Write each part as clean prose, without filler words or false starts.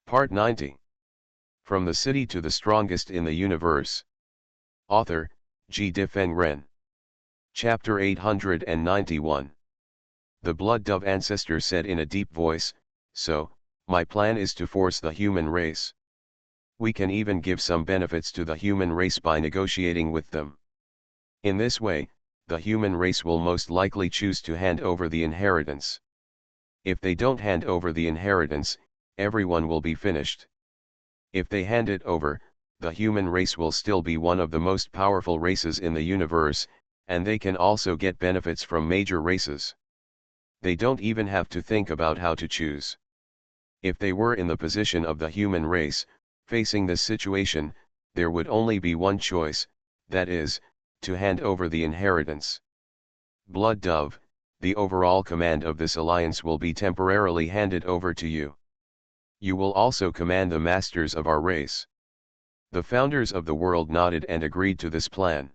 Part 90. From the City to the Strongest in the Universe. Author, G. Difeng Ren. Chapter 891. The Blood Dove Ancestor said in a deep voice, "So, my plan is to force the human race. We can even give some benefits to the human race by negotiating with them. In this way, the human race will most likely choose to hand over the inheritance. If they don't hand over the inheritance, everyone will be finished. If they hand it over, the human race will still be one of the most powerful races in the universe, and they can also get benefits from major races. They don't even have to think about how to choose. If they were in the position of the human race, facing this situation, there would only be one choice, that is, to hand over the inheritance. Blood Dove, the overall command of this alliance will be temporarily handed over to you. You will also command the masters of our race." The founders of the world nodded and agreed to this plan.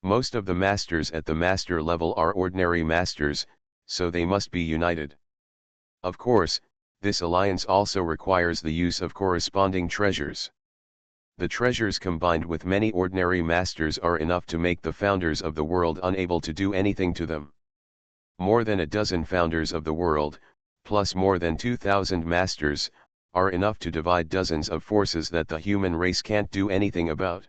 Most of the masters at the master level are ordinary masters, so they must be united. Of course, this alliance also requires the use of corresponding treasures. The treasures combined with many ordinary masters are enough to make the founders of the world unable to do anything to them. More than a dozen founders of the world, plus more than 2,000 masters, are enough to divide dozens of forces that the human race can't do anything about.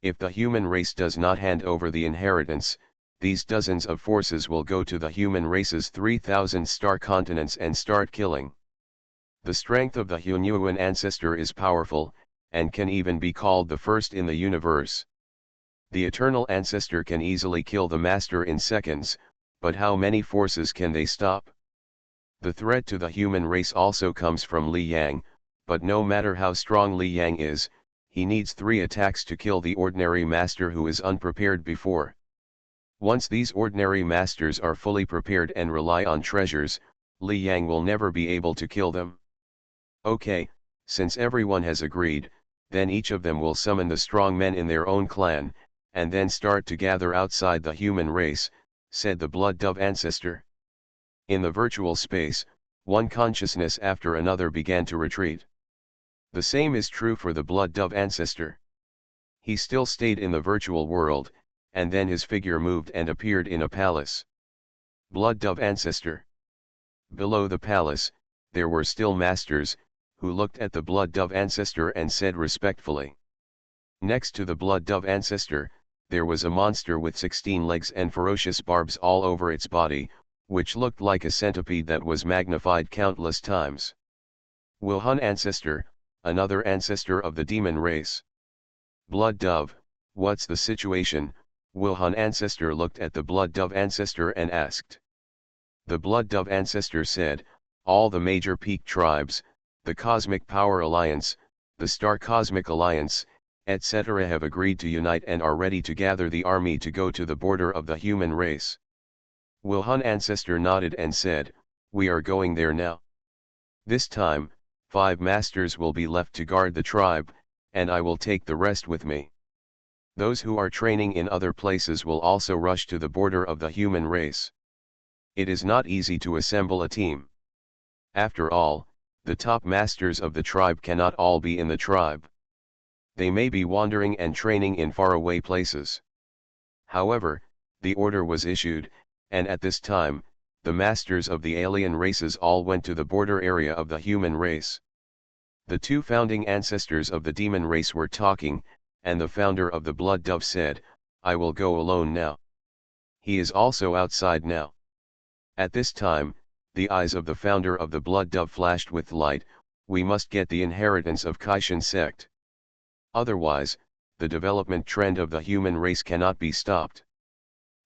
If the human race does not hand over the inheritance, these dozens of forces will go to the human race's 3,000 star continents and start killing. The strength of the Hunyuan ancestor is powerful, and can even be called the first in the universe. The eternal ancestor can easily kill the master in seconds, but how many forces can they stop? The threat to the human race also comes from Li Yang, but no matter how strong Li Yang is, he needs 3 attacks to kill the ordinary master who is unprepared before. Once these ordinary masters are fully prepared and rely on treasures, Li Yang will never be able to kill them. Okay, since everyone has agreed, then each of them will summon the strong men in their own clan, and then start to gather outside the human race, said the Blood Dove Ancestor. In the virtual space, one consciousness after another began to retreat. The same is true for the Blood Dove Ancestor. He still stayed in the virtual world, and then his figure moved and appeared in a palace. Blood Dove Ancestor. Below the palace, there were still masters, who looked at the Blood Dove Ancestor and said respectfully. Next to the Blood Dove Ancestor, there was a monster with 16 legs and ferocious barbs all over its body, which looked like a centipede that was magnified countless times. Wuhan Ancestor, another ancestor of the demon race. Blood Dove, what's the situation? Wuhan Ancestor looked at the Blood Dove Ancestor and asked. The Blood Dove Ancestor said, all the major peak tribes, the Cosmic Power Alliance, the Star Cosmic Alliance, etc. have agreed to unite and are ready to gather the army to go to the border of the human race. Wuhan Ancestor nodded and said, we are going there now. This time, 5 masters will be left to guard the tribe, and I will take the rest with me. Those who are training in other places will also rush to the border of the human race. It is not easy to assemble a team. After all, the top masters of the tribe cannot all be in the tribe. They may be wandering and training in faraway places. However, the order was issued, and at this time, the masters of the alien races all went to the border area of the human race. The 2 founding ancestors of the demon race were talking, and the founder of the Blood Dove said, I will go alone now. He is also outside now. At this time, the eyes of the founder of the Blood Dove flashed with light. We must get the inheritance of Kaishan sect. Otherwise, the development trend of the human race cannot be stopped.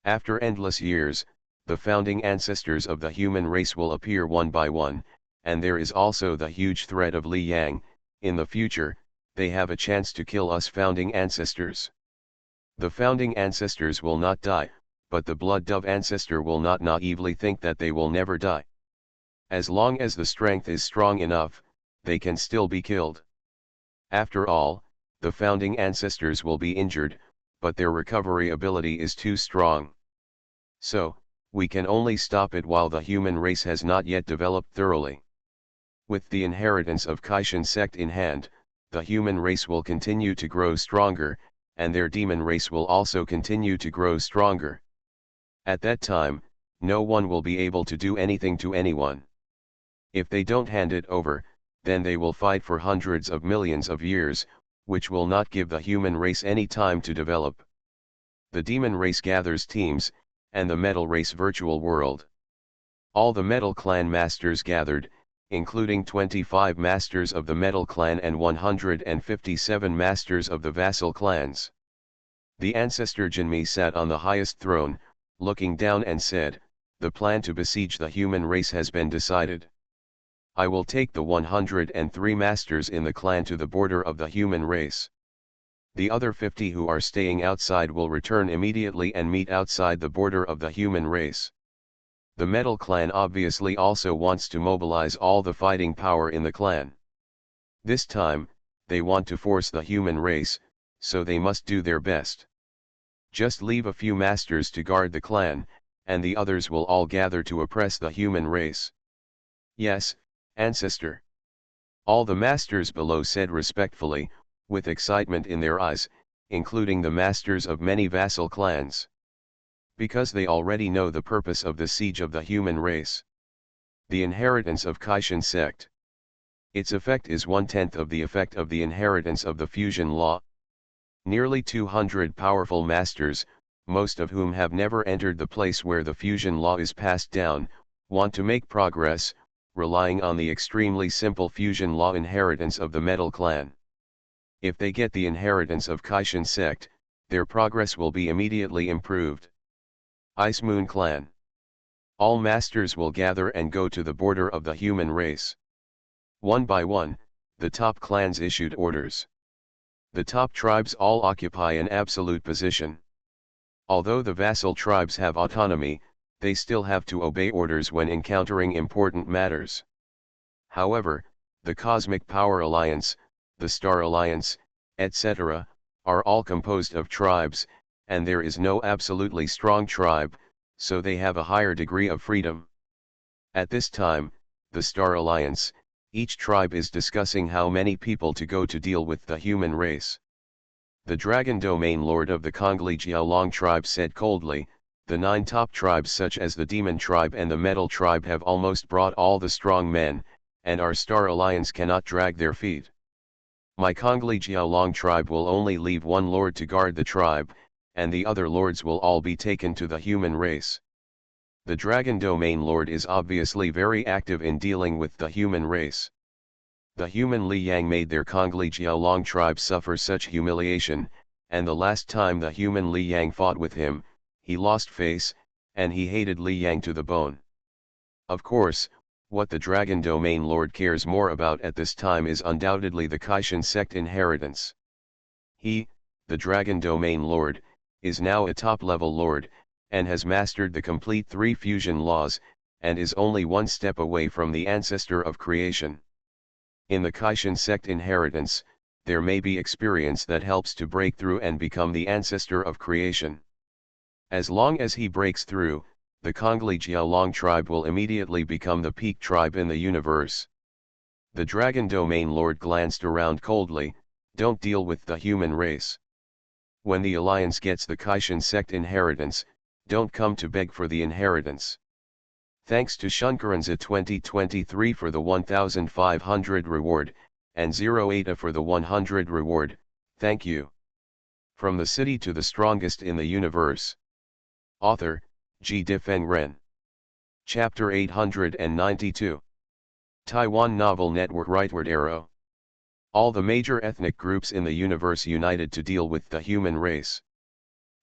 After endless years, the founding ancestors of the human race will appear one by one, and there is also the huge threat of Li Yang. In the future, they have a chance to kill us founding ancestors. The founding ancestors will not die, but the Blood Dove Ancestor will not naively think that they will never die. As long as the strength is strong enough, they can still be killed. After all, the founding ancestors will be injured, but their recovery ability is too strong. So, we can only stop it while the human race has not yet developed thoroughly. With the inheritance of Kaishan sect in hand, the human race will continue to grow stronger, and their demon race will also continue to grow stronger. At that time, no one will be able to do anything to anyone. If they don't hand it over, then they will fight for hundreds of millions of years, which will not give the human race any time to develop. The demon race gathers teams, and the metal race virtual world. All the metal clan masters gathered, including 25 masters of the metal clan and 157 masters of the vassal clans. The ancestor Jinmi sat on the highest throne, looking down and said, "The plan to besiege the human race has been decided. I will take the 103 masters in the clan to the border of the human race. The other 50 who are staying outside will return immediately and meet outside the border of the human race." The metal clan obviously also wants to mobilize all the fighting power in the clan. This time, they want to force the human race, so they must do their best. Just leave a few masters to guard the clan, and the others will all gather to oppress the human race. "Yes, ancestor." All the masters below said respectfully, with excitement in their eyes, including the masters of many vassal clans. Because they already know the purpose of the siege of the human race. The inheritance of Kaishan sect. Its effect is 1/10 of the effect of the inheritance of the fusion law. Nearly 200 powerful masters, most of whom have never entered the place where the fusion law is passed down, want to make progress, relying on the extremely simple fusion law inheritance of the metal clan. If they get the inheritance of Kaishan sect, their progress will be immediately improved. Ice Moon Clan. All masters will gather and go to the border of the human race. One by one, the top clans issued orders. The top tribes all occupy an absolute position. Although the vassal tribes have autonomy, they still have to obey orders when encountering important matters. However, the Cosmic Power Alliance, the Star Alliance, etc., are all composed of tribes, and there is no absolutely strong tribe, so they have a higher degree of freedom. At this time, the Star Alliance, each tribe is discussing how many people to go to deal with the human race. The Dragon Domain Lord of the Kongli Jiaolong tribe said coldly, "The 9 top tribes such as the Demon tribe and the Metal tribe have almost brought all the strong men, and our Star Alliance cannot drag their feet. My Kongli Jiaolong tribe will only leave one lord to guard the tribe, and the other lords will all be taken to the human race." The Dragon Domain Lord is obviously very active in dealing with the human race. The human Li Yang made their Kongli Jiaolong tribe suffer such humiliation, and the last time the human Li Yang fought with him, he lost face, and he hated Li Yang to the bone. Of course, what the Dragon Domain Lord cares more about at this time is undoubtedly the Kaishan sect inheritance. He, the Dragon Domain Lord, is now a top-level lord, and has mastered the complete 3 fusion laws, and is only one step away from the ancestor of creation. In the Kaishan sect inheritance, there may be experience that helps to break through and become the ancestor of creation. As long as he breaks through, the Kongli Jiaolong tribe will immediately become the peak tribe in the universe. The Dragon Domain Lord glanced around coldly, "Don't deal with the human race. When the Alliance gets the Kaishan sect inheritance, don't come to beg for the inheritance." Thanks to Shunkaranza 2023 for the 1500 reward, and 08 for the 100 reward, thank you. From the City to the Strongest in the Universe. Author, G. Difeng Ren. Chapter 892. Taiwan Novel Network Rightward Arrow. All the major ethnic groups in the universe united to deal with the human race.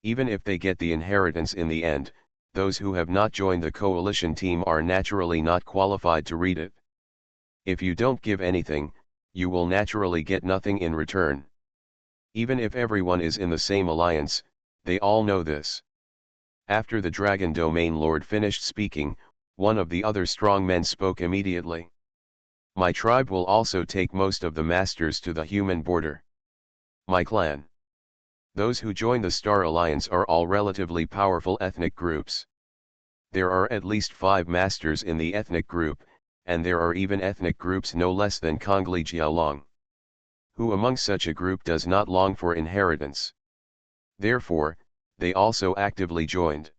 Even if they get the inheritance in the end, those who have not joined the coalition team are naturally not qualified to read it. If you don't give anything, you will naturally get nothing in return. Even if everyone is in the same alliance, they all know this. After the Dragon Domain Lord finished speaking, one of the other strong men spoke immediately. "My tribe will also take most of the masters to the human border. My clan." Those who join the Star Alliance are all relatively powerful ethnic groups. There are at least 5 masters in the ethnic group, and there are even ethnic groups no less than Kongli Jiaolong. Who among such a group does not long for inheritance? Therefore, they also actively joined.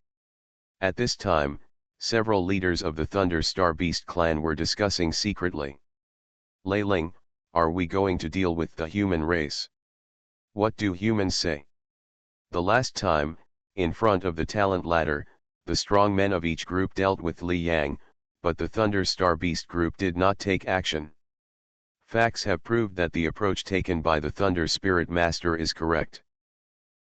At this time, several leaders of the Thunder Star Beast clan were discussing secretly. Lei Ling, are we going to deal with the human race? What do humans say? The last time, in front of the talent ladder, the strong men of each group dealt with Li Yang, but the Thunder Star Beast group did not take action. Facts have proved that the approach taken by the Thunder Spirit Master is correct.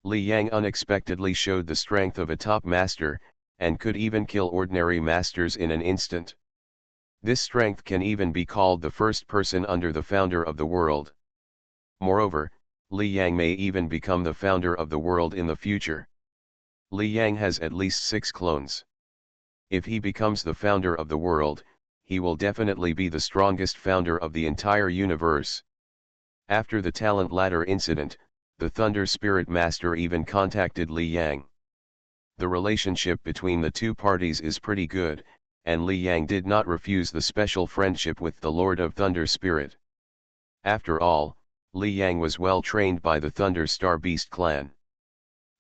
Li Yang unexpectedly showed the strength of a top master, and could even kill ordinary masters in an instant. This strength can even be called the first person under the founder of the world. Moreover, Li Yang may even become the founder of the world in the future. Li Yang has at least 6 clones. If he becomes the founder of the world, he will definitely be the strongest founder of the entire universe. After the talent ladder incident, the Thunder Spirit Master even contacted Li Yang. The relationship between the two parties is pretty good, and Li Yang did not refuse the special friendship with the Lord of Thunder Spirit. After all, Li Yang was well trained by the Thunder Star Beast clan.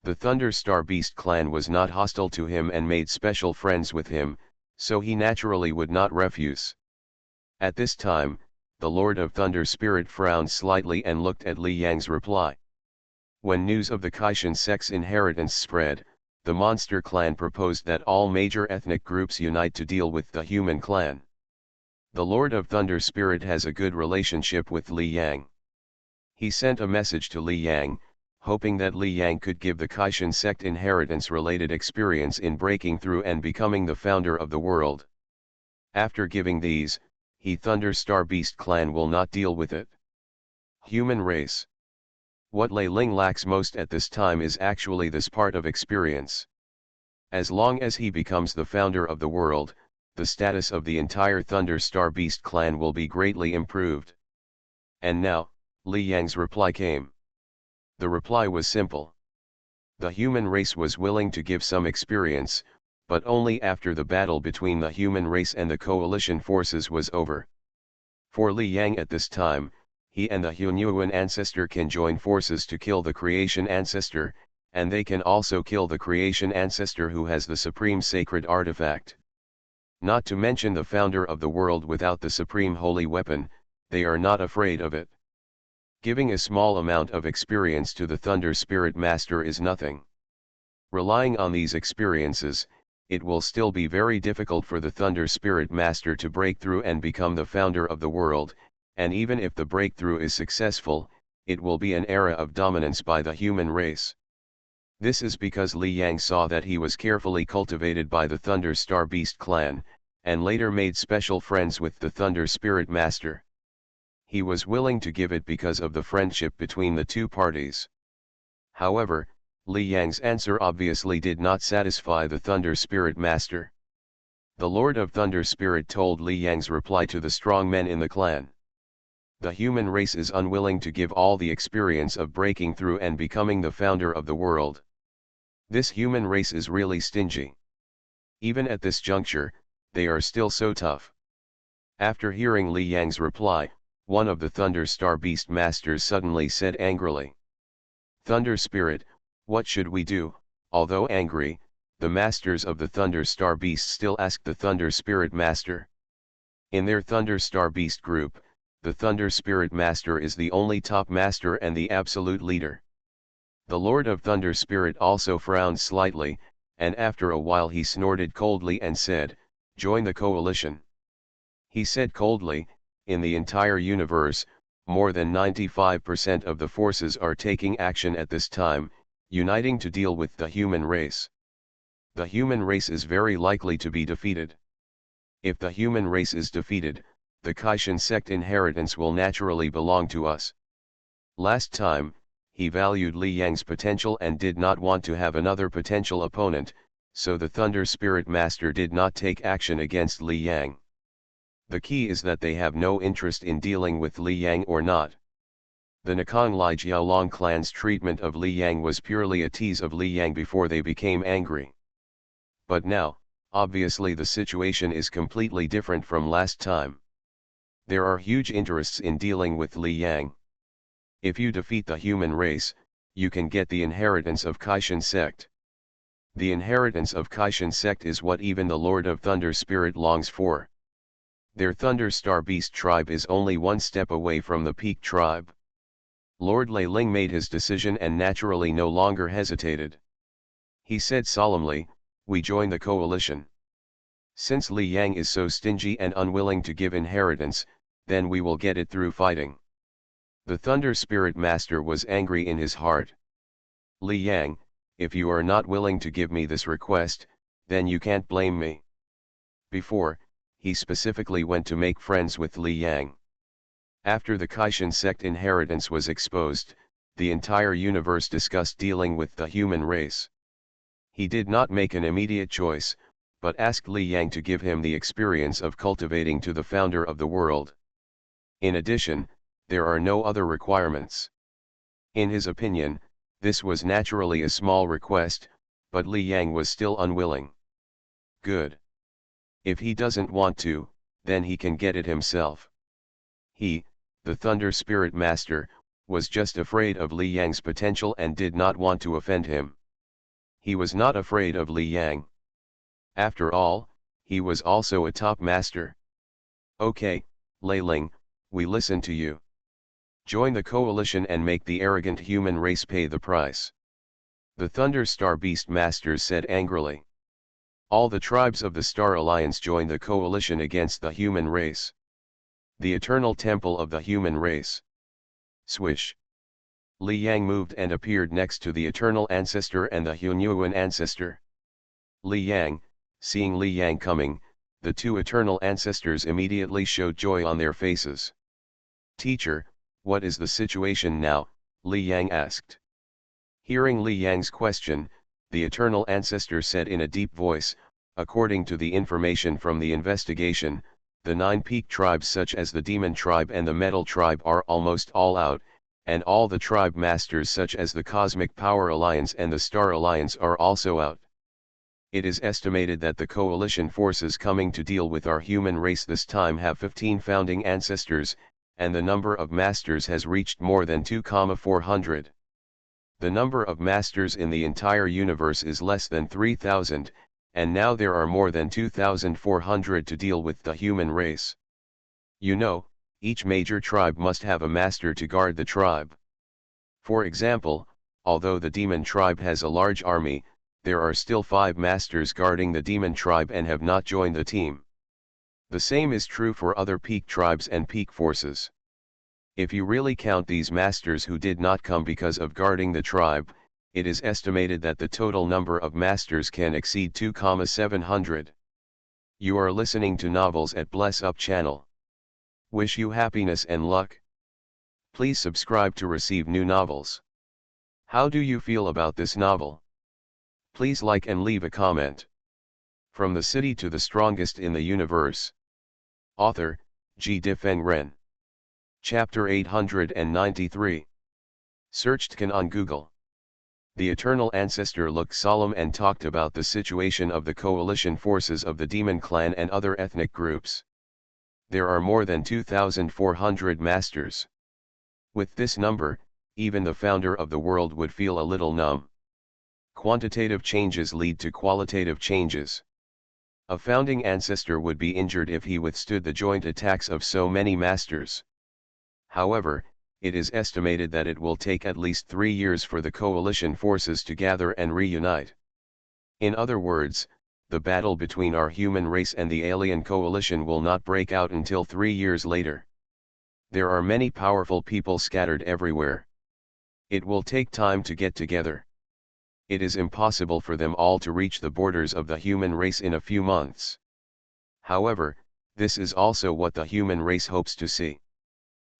The Thunder Star Beast clan was not hostile to him and made special friends with him, so he naturally would not refuse. At this time, the Lord of Thunder Spirit frowned slightly and looked at Li Yang's reply. When news of the Kaishan sex inheritance spread, the monster clan proposed that all major ethnic groups unite to deal with the human clan. The Lord of Thunder Spirit has a good relationship with Li Yang. He sent a message to Li Yang, hoping that Li Yang could give the Kaishan sect inheritance-related experience in breaking through and becoming the founder of the world. After giving these, he Thunder Star Beast clan will not deal with it. Human race. What Lei Ling lacks most at this time is actually this part of experience. As long as he becomes the founder of the world, the status of the entire Thunder Star Beast clan will be greatly improved. And now, Li Yang's reply came. The reply was simple. The human race was willing to give some experience, but only after the battle between the human race and the coalition forces was over. For Li Yang at this time, he and the Hunyuan ancestor can join forces to kill the creation ancestor, and they can also kill the creation ancestor who has the supreme sacred artifact. Not to mention the founder of the world without the supreme holy weapon, they are not afraid of it. Giving a small amount of experience to the Thunder Spirit Master is nothing. Relying on these experiences, it will still be very difficult for the Thunder Spirit Master to break through and become the founder of the world, and even if the breakthrough is successful, it will be an era of dominance by the human race. This is because Li Yang saw that he was carefully cultivated by the Thunder Star Beast clan, and later made special friends with the Thunder Spirit Master. He was willing to give it because of the friendship between the two parties. However, Li Yang's answer obviously did not satisfy the Thunder Spirit Master. The Lord of Thunder Spirit told Li Yang's reply to the strong men in the clan. The human race is unwilling to give all the experience of breaking through and becoming the founder of the world. This human race is really stingy. Even at this juncture, they are still so tough. After hearing Li Yang's reply, one of the Thunder Star Beast Masters suddenly said angrily. Thunder Spirit, what should we do? Although angry, the Masters of the Thunder Star Beast still asked the Thunder Spirit Master. In their Thunder Star Beast group, the Thunder Spirit Master is the only top master and the absolute leader. The Lord of Thunder Spirit also frowned slightly, and after a while he snorted coldly and said, "Join the coalition." He said coldly, in the entire universe, more than 95% of the forces are taking action at this time, uniting to deal with the human race. The human race is very likely to be defeated. If the human race is defeated, the Kaishan sect inheritance will naturally belong to us. Last time, he valued Li Yang's potential and did not want to have another potential opponent, so the Thunder Spirit Master did not take action against Li Yang. The key is that they have no interest in dealing with Li Yang or not. The Nakonglai Jiaolong clan's treatment of Li Yang was purely a tease of Li Yang before they became angry. But now, Obviously the situation is completely different from last time. There are huge interests in dealing with Li Yang. If you defeat the human race, you can get the inheritance of Kaishan sect. The inheritance of Kaishan sect is what even the Lord of Thunder Spirit longs for. Their Thunder Star Beast tribe is only one step away from the Peak tribe. Lord Lei Ling made his decision and naturally no longer hesitated. He said solemnly, "We join the coalition. Since Li Yang is so stingy and unwilling to give inheritance, then we will get it through fighting." The Thunder Spirit Master was angry in his heart. "Li Yang, if you are not willing to give me this request, then you can't blame me." Before, he specifically went to make friends with Li Yang. After the Kaishan sect inheritance was exposed, the entire universe discussed dealing with the human race. He did not make an immediate choice, but asked Li Yang to give him the experience of cultivating to the founder of the world. In addition, there are no other requirements. In his opinion, this was naturally a small request, but Li Yang was still unwilling. Good. If he doesn't want to, then he can get it himself. He, the Thunder Spirit Master, was just afraid of Li Yang's potential and did not want to offend him. He was not afraid of Li Yang. After all, he was also a top master. "Okay, Lei Ling, we listen to you. Join the coalition and make the arrogant human race pay the price," the Thunder Star Beast Masters said angrily. All the tribes of the Star Alliance joined the coalition against the human race. The Eternal Temple of the Human Race. Swish. Li Yang moved and appeared next to the Eternal Ancestor and the Hunyuan Ancestor. Li Yang, seeing Li Yang coming, the two Eternal Ancestors immediately showed joy on their faces. "Teacher, what is the situation now?" Li Yang asked. Hearing Li Yang's question, the Eternal Ancestor said in a deep voice, "According to the information from the investigation, the 9 peak tribes such as the Demon Tribe and the Metal Tribe are almost all out, and all the tribe masters such as the Cosmic Power Alliance and the Star Alliance are also out. It is estimated that the coalition forces coming to deal with our human race this time have 15 founding ancestors, and the number of masters has reached more than 2,400. The number of masters in the entire universe is less than 3,000, and now there are more than 2,400 to deal with the human race. You know, each major tribe must have a master to guard the tribe. For example, although the Demon Tribe has a large army, there are still 5 masters guarding the Demon Tribe and have not joined the team. The same is true for other peak tribes and peak forces. If you really count these masters who did not come because of guarding the tribe, it is estimated that the total number of masters can exceed 2,700. You are listening to Novels at Bless Up channel. Wish you happiness and luck. Please subscribe to receive new novels. How do you feel about this novel? Please like and leave a comment. From the City to the Strongest in the Universe. Author, G. Difeng Ren. Chapter 893. Searched Can on Google. The Eternal Ancestor looked solemn and talked about the situation of the coalition forces of the Demon Clan and other ethnic groups. There are more than 2,400 masters. With this number, even the founder of the world would feel a little numb. Quantitative changes lead to qualitative changes. A founding ancestor would be injured if he withstood the joint attacks of so many masters. However, it is estimated that it will take at least 3 years for the coalition forces to gather and reunite. In other words, the battle between our human race and the alien coalition will not break out until 3 years later. There are many powerful people scattered everywhere. It will take time to get together. It is impossible for them all to reach the borders of the human race in a few months. However, this is also what the human race hopes to see.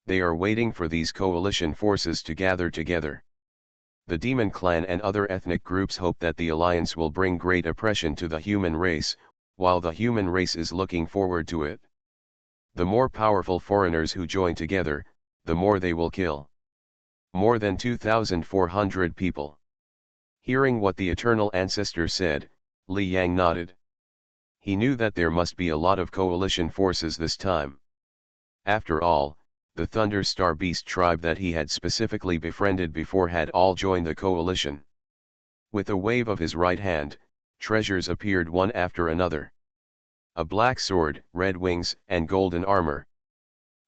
They are waiting for these coalition forces to gather together. The Demon Clan and other ethnic groups hope that the alliance will bring great oppression to the human race, while the human race is looking forward to it. The more powerful foreigners who join together, the more they will kill. More than 2,400 people. Hearing what the Eternal Ancestor said, Li Yang nodded. He knew that there must be a lot of coalition forces this time. After all, the Thunder Star Beast tribe that he had specifically befriended before had all joined the coalition. With a wave of his right hand, treasures appeared one after another. A black sword, red wings, and golden armor.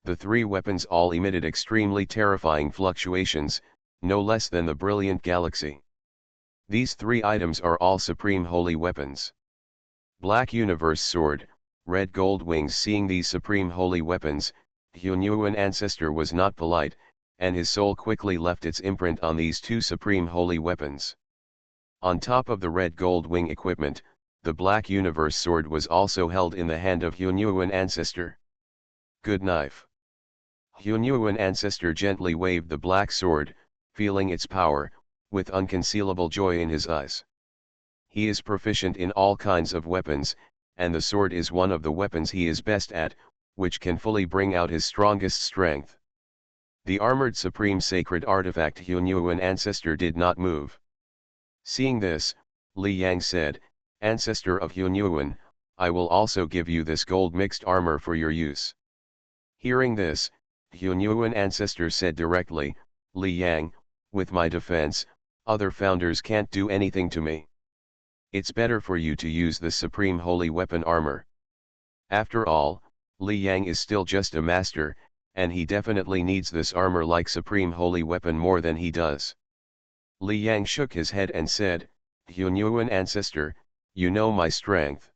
The three weapons all emitted extremely terrifying fluctuations, no less than the brilliant galaxy. These three items are all supreme holy weapons. Black Universe Sword, Red Gold Wings. Seeing these supreme holy weapons, Hunyuan Ancestor was not polite, and his soul quickly left its imprint on these two supreme holy weapons. On top of the Red Gold Wing equipment, the Black Universe Sword was also held in the hand of Hunyuan Ancestor. Good knife. Hunyuan Ancestor gently waved the black sword, feeling its power, with unconcealable joy in his eyes. He is proficient in all kinds of weapons, and the sword is one of the weapons he is best at, which can fully bring out his strongest strength. The armored supreme sacred artifact Hunyuan Ancestor did not move. Seeing this, Li Yang said, "Ancestor of Hunyuan, I will also give you this gold mixed armor for your use." Hearing this, Hunyuan Ancestor said directly, "Li Yang, with my defense, other founders can't do anything to me. It's better for you to use this supreme holy weapon armor." After all, Li Yang is still just a master, and he definitely needs this armor like supreme holy weapon more than he does. Li Yang shook his head and said, "Hunyuan Ancestor, you know my strength.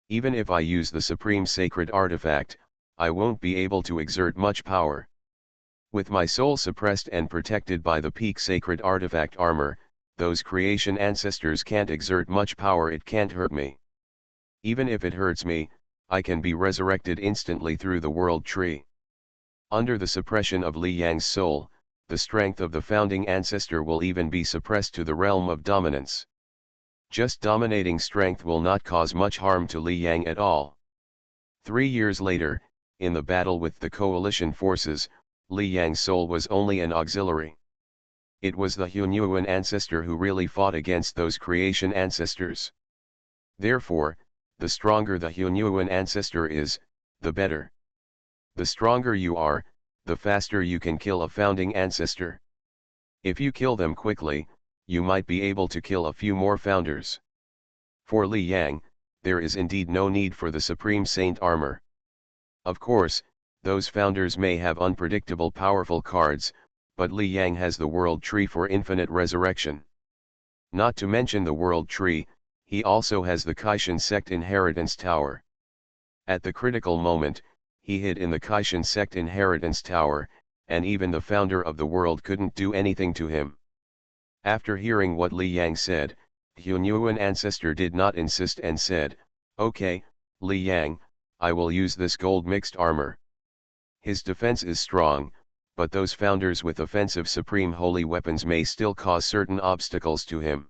Even if I use the supreme sacred artifact, I won't be able to exert much power. With my soul suppressed and protected by the peak sacred artifact armor, those creation ancestors can't exert much power. It can't hurt me. Even if it hurts me, I can be resurrected instantly through the world tree." Under the suppression of Li Yang's soul, the strength of the founding ancestor will even be suppressed to the realm of dominance. Just dominating strength will not cause much harm to Li Yang at all. 3 years later, in the battle with the coalition forces, Li Yang's soul was only an auxiliary. It was the Hunyuan ancestor who really fought against those creation ancestors. Therefore, the stronger the Hunyuan ancestor is, the better. The stronger you are, the faster you can kill a founding ancestor. If you kill them quickly, you might be able to kill a few more founders. For Li Yang, there is indeed no need for the Supreme Saint armor. Of course, those founders may have unpredictable powerful cards, but Li Yang has the World Tree for infinite resurrection. Not to mention the World Tree, he also has the Kaishan Sect Inheritance Tower. At the critical moment, he hid in the Kaishan Sect Inheritance Tower, and even the founder of the world couldn't do anything to him. After hearing what Li Yang said, Hunyuan ancestor did not insist and said, "Okay, Li Yang, I will use this gold mixed armor." His defense is strong, but those founders with offensive supreme holy weapons may still cause certain obstacles to him.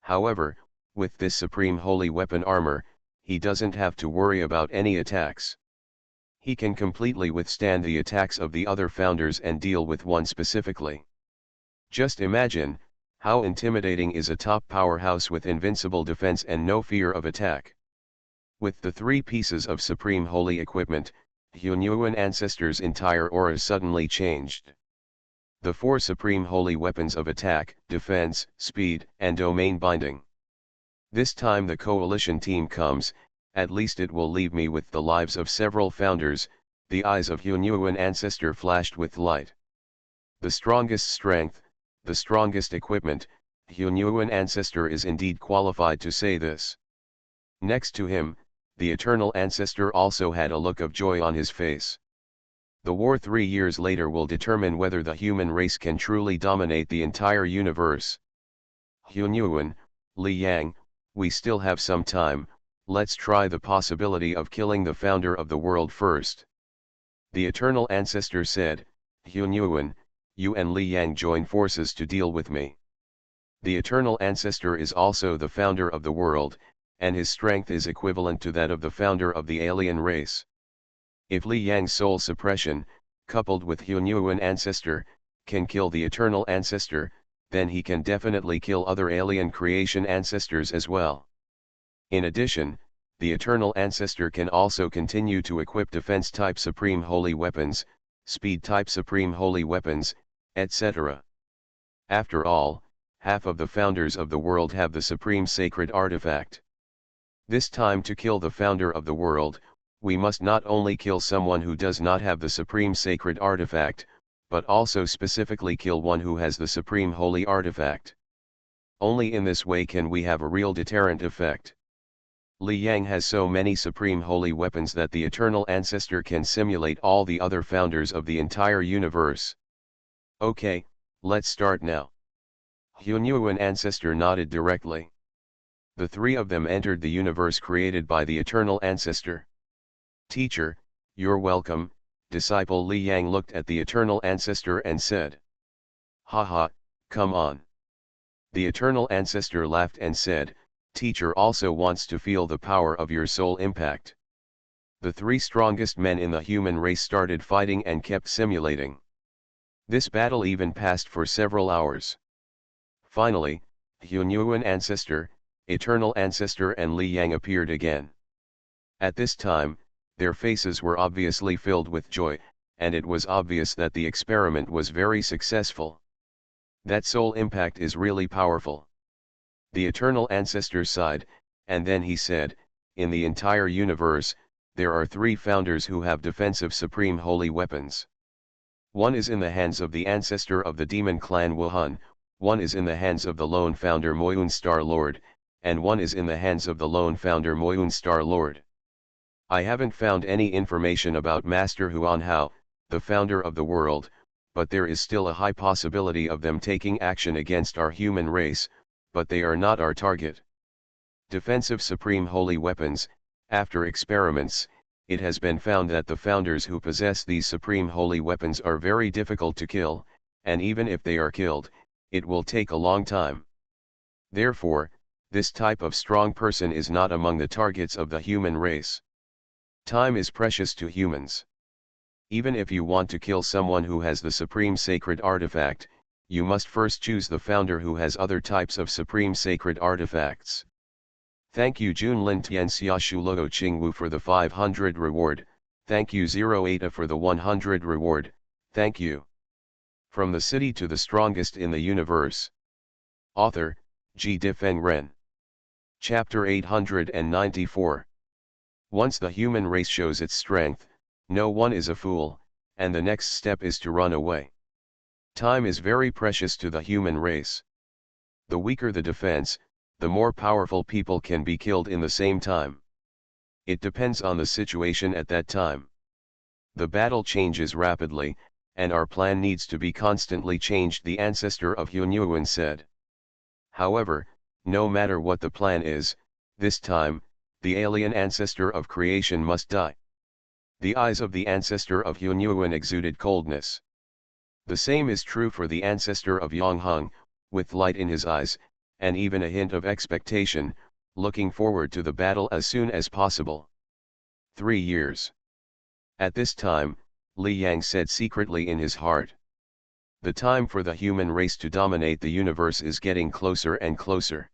However, with this supreme holy weapon armor, he doesn't have to worry about any attacks. He can completely withstand the attacks of the other founders and deal with one specifically. Just imagine, how intimidating is a top powerhouse with invincible defense and no fear of attack. With the 3 pieces of supreme holy equipment, Hunyuan ancestor's entire aura suddenly changed. The 4 supreme holy weapons of attack, defense, speed, and domain binding. This time the coalition team comes, at least it will leave me with the lives of several founders. The eyes of Hunyuan ancestor flashed with light. The strongest strength, the strongest equipment, Hunyuan ancestor is indeed qualified to say this. Next to him, the eternal ancestor also had a look of joy on his face. The war 3 years later will determine whether the human race can truly dominate the entire universe. Hunyuan, Li Yang, we still have some time, let's try the possibility of killing the founder of the world first. The eternal ancestor said, "Hunyuan, you and Li Yang join forces to deal with me." The eternal ancestor is also the founder of the world, and his strength is equivalent to that of the founder of the alien race. If Li Yang's soul suppression, coupled with Hunyuan ancestor, can kill the eternal ancestor, then he can definitely kill other alien creation ancestors as well. In addition, the eternal ancestor can also continue to equip defense-type supreme holy weapons, speed-type supreme holy weapons, etc. After all, half of the founders of the world have the supreme sacred artifact. This time, to kill the founder of the world, we must not only kill someone who does not have the supreme sacred artifact, but also specifically kill one who has the supreme holy artifact. Only in this way can we have a real deterrent effect. Li Yang has so many supreme holy weapons that the eternal ancestor can simulate all the other founders of the entire universe. Okay, let's start now. Hunyuan ancestor nodded directly. The three of them entered the universe created by the eternal ancestor. Teacher, you're welcome. Disciple Li Yang looked at the eternal ancestor and said. Haha, come on. The eternal ancestor laughed and said, Teacher also wants to feel the power of your soul impact. The three strongest men in the human race started fighting and kept simulating. This battle even passed for several hours. Finally, Hunyuan ancestor, eternal ancestor and Li Yang appeared again. At this time, their faces were obviously filled with joy, and it was obvious that the experiment was very successful. That soul impact is really powerful. The eternal ancestor sighed, and then he said, in the entire universe, there are three founders who have defensive supreme holy weapons. One is in the hands of the ancestor of the demon clan Wuhan, one is in the hands of the lone founder Moyun Star Lord, and one is in the hands of the lone founder Moyun Star Lord. I haven't found any information about Master Huan Hao, the founder of the world, but there is still a high possibility of them taking action against our human race, but they are not our target. Defensive supreme holy weapons. After experiments, it has been found that the founders who possess these supreme holy weapons are very difficult to kill, and even if they are killed, it will take a long time. Therefore, this type of strong person is not among the targets of the human race. Time is precious to humans. Even if you want to kill someone who has the supreme sacred artifact, you must first choose the founder who has other types of supreme sacred artifacts. Thank you Junlin Tian Xiaoshu Luo Qingwu for the 500 reward, thank you 08A for the 100 reward, thank you. From the city to the strongest in the universe. Author, Ji Difeng Ren. Chapter 894. Once the human race shows its strength, no one is a fool, and the next step is to run away. Time is very precious to the human race. The weaker the defense, the more powerful people can be killed in the same time. It depends on the situation at that time. The battle changes rapidly, and our plan needs to be constantly changed, the ancestor of Hunyuan said. However, no matter what the plan is, this time, the alien ancestor of creation must die. The eyes of the ancestor of Hunyuan exuded coldness. The same is true for the ancestor of Yongheng, with light in his eyes, and even a hint of expectation, looking forward to the battle as soon as possible. 3 years. At this time, Li Yang said secretly in his heart. The time for the human race to dominate the universe is getting closer and closer.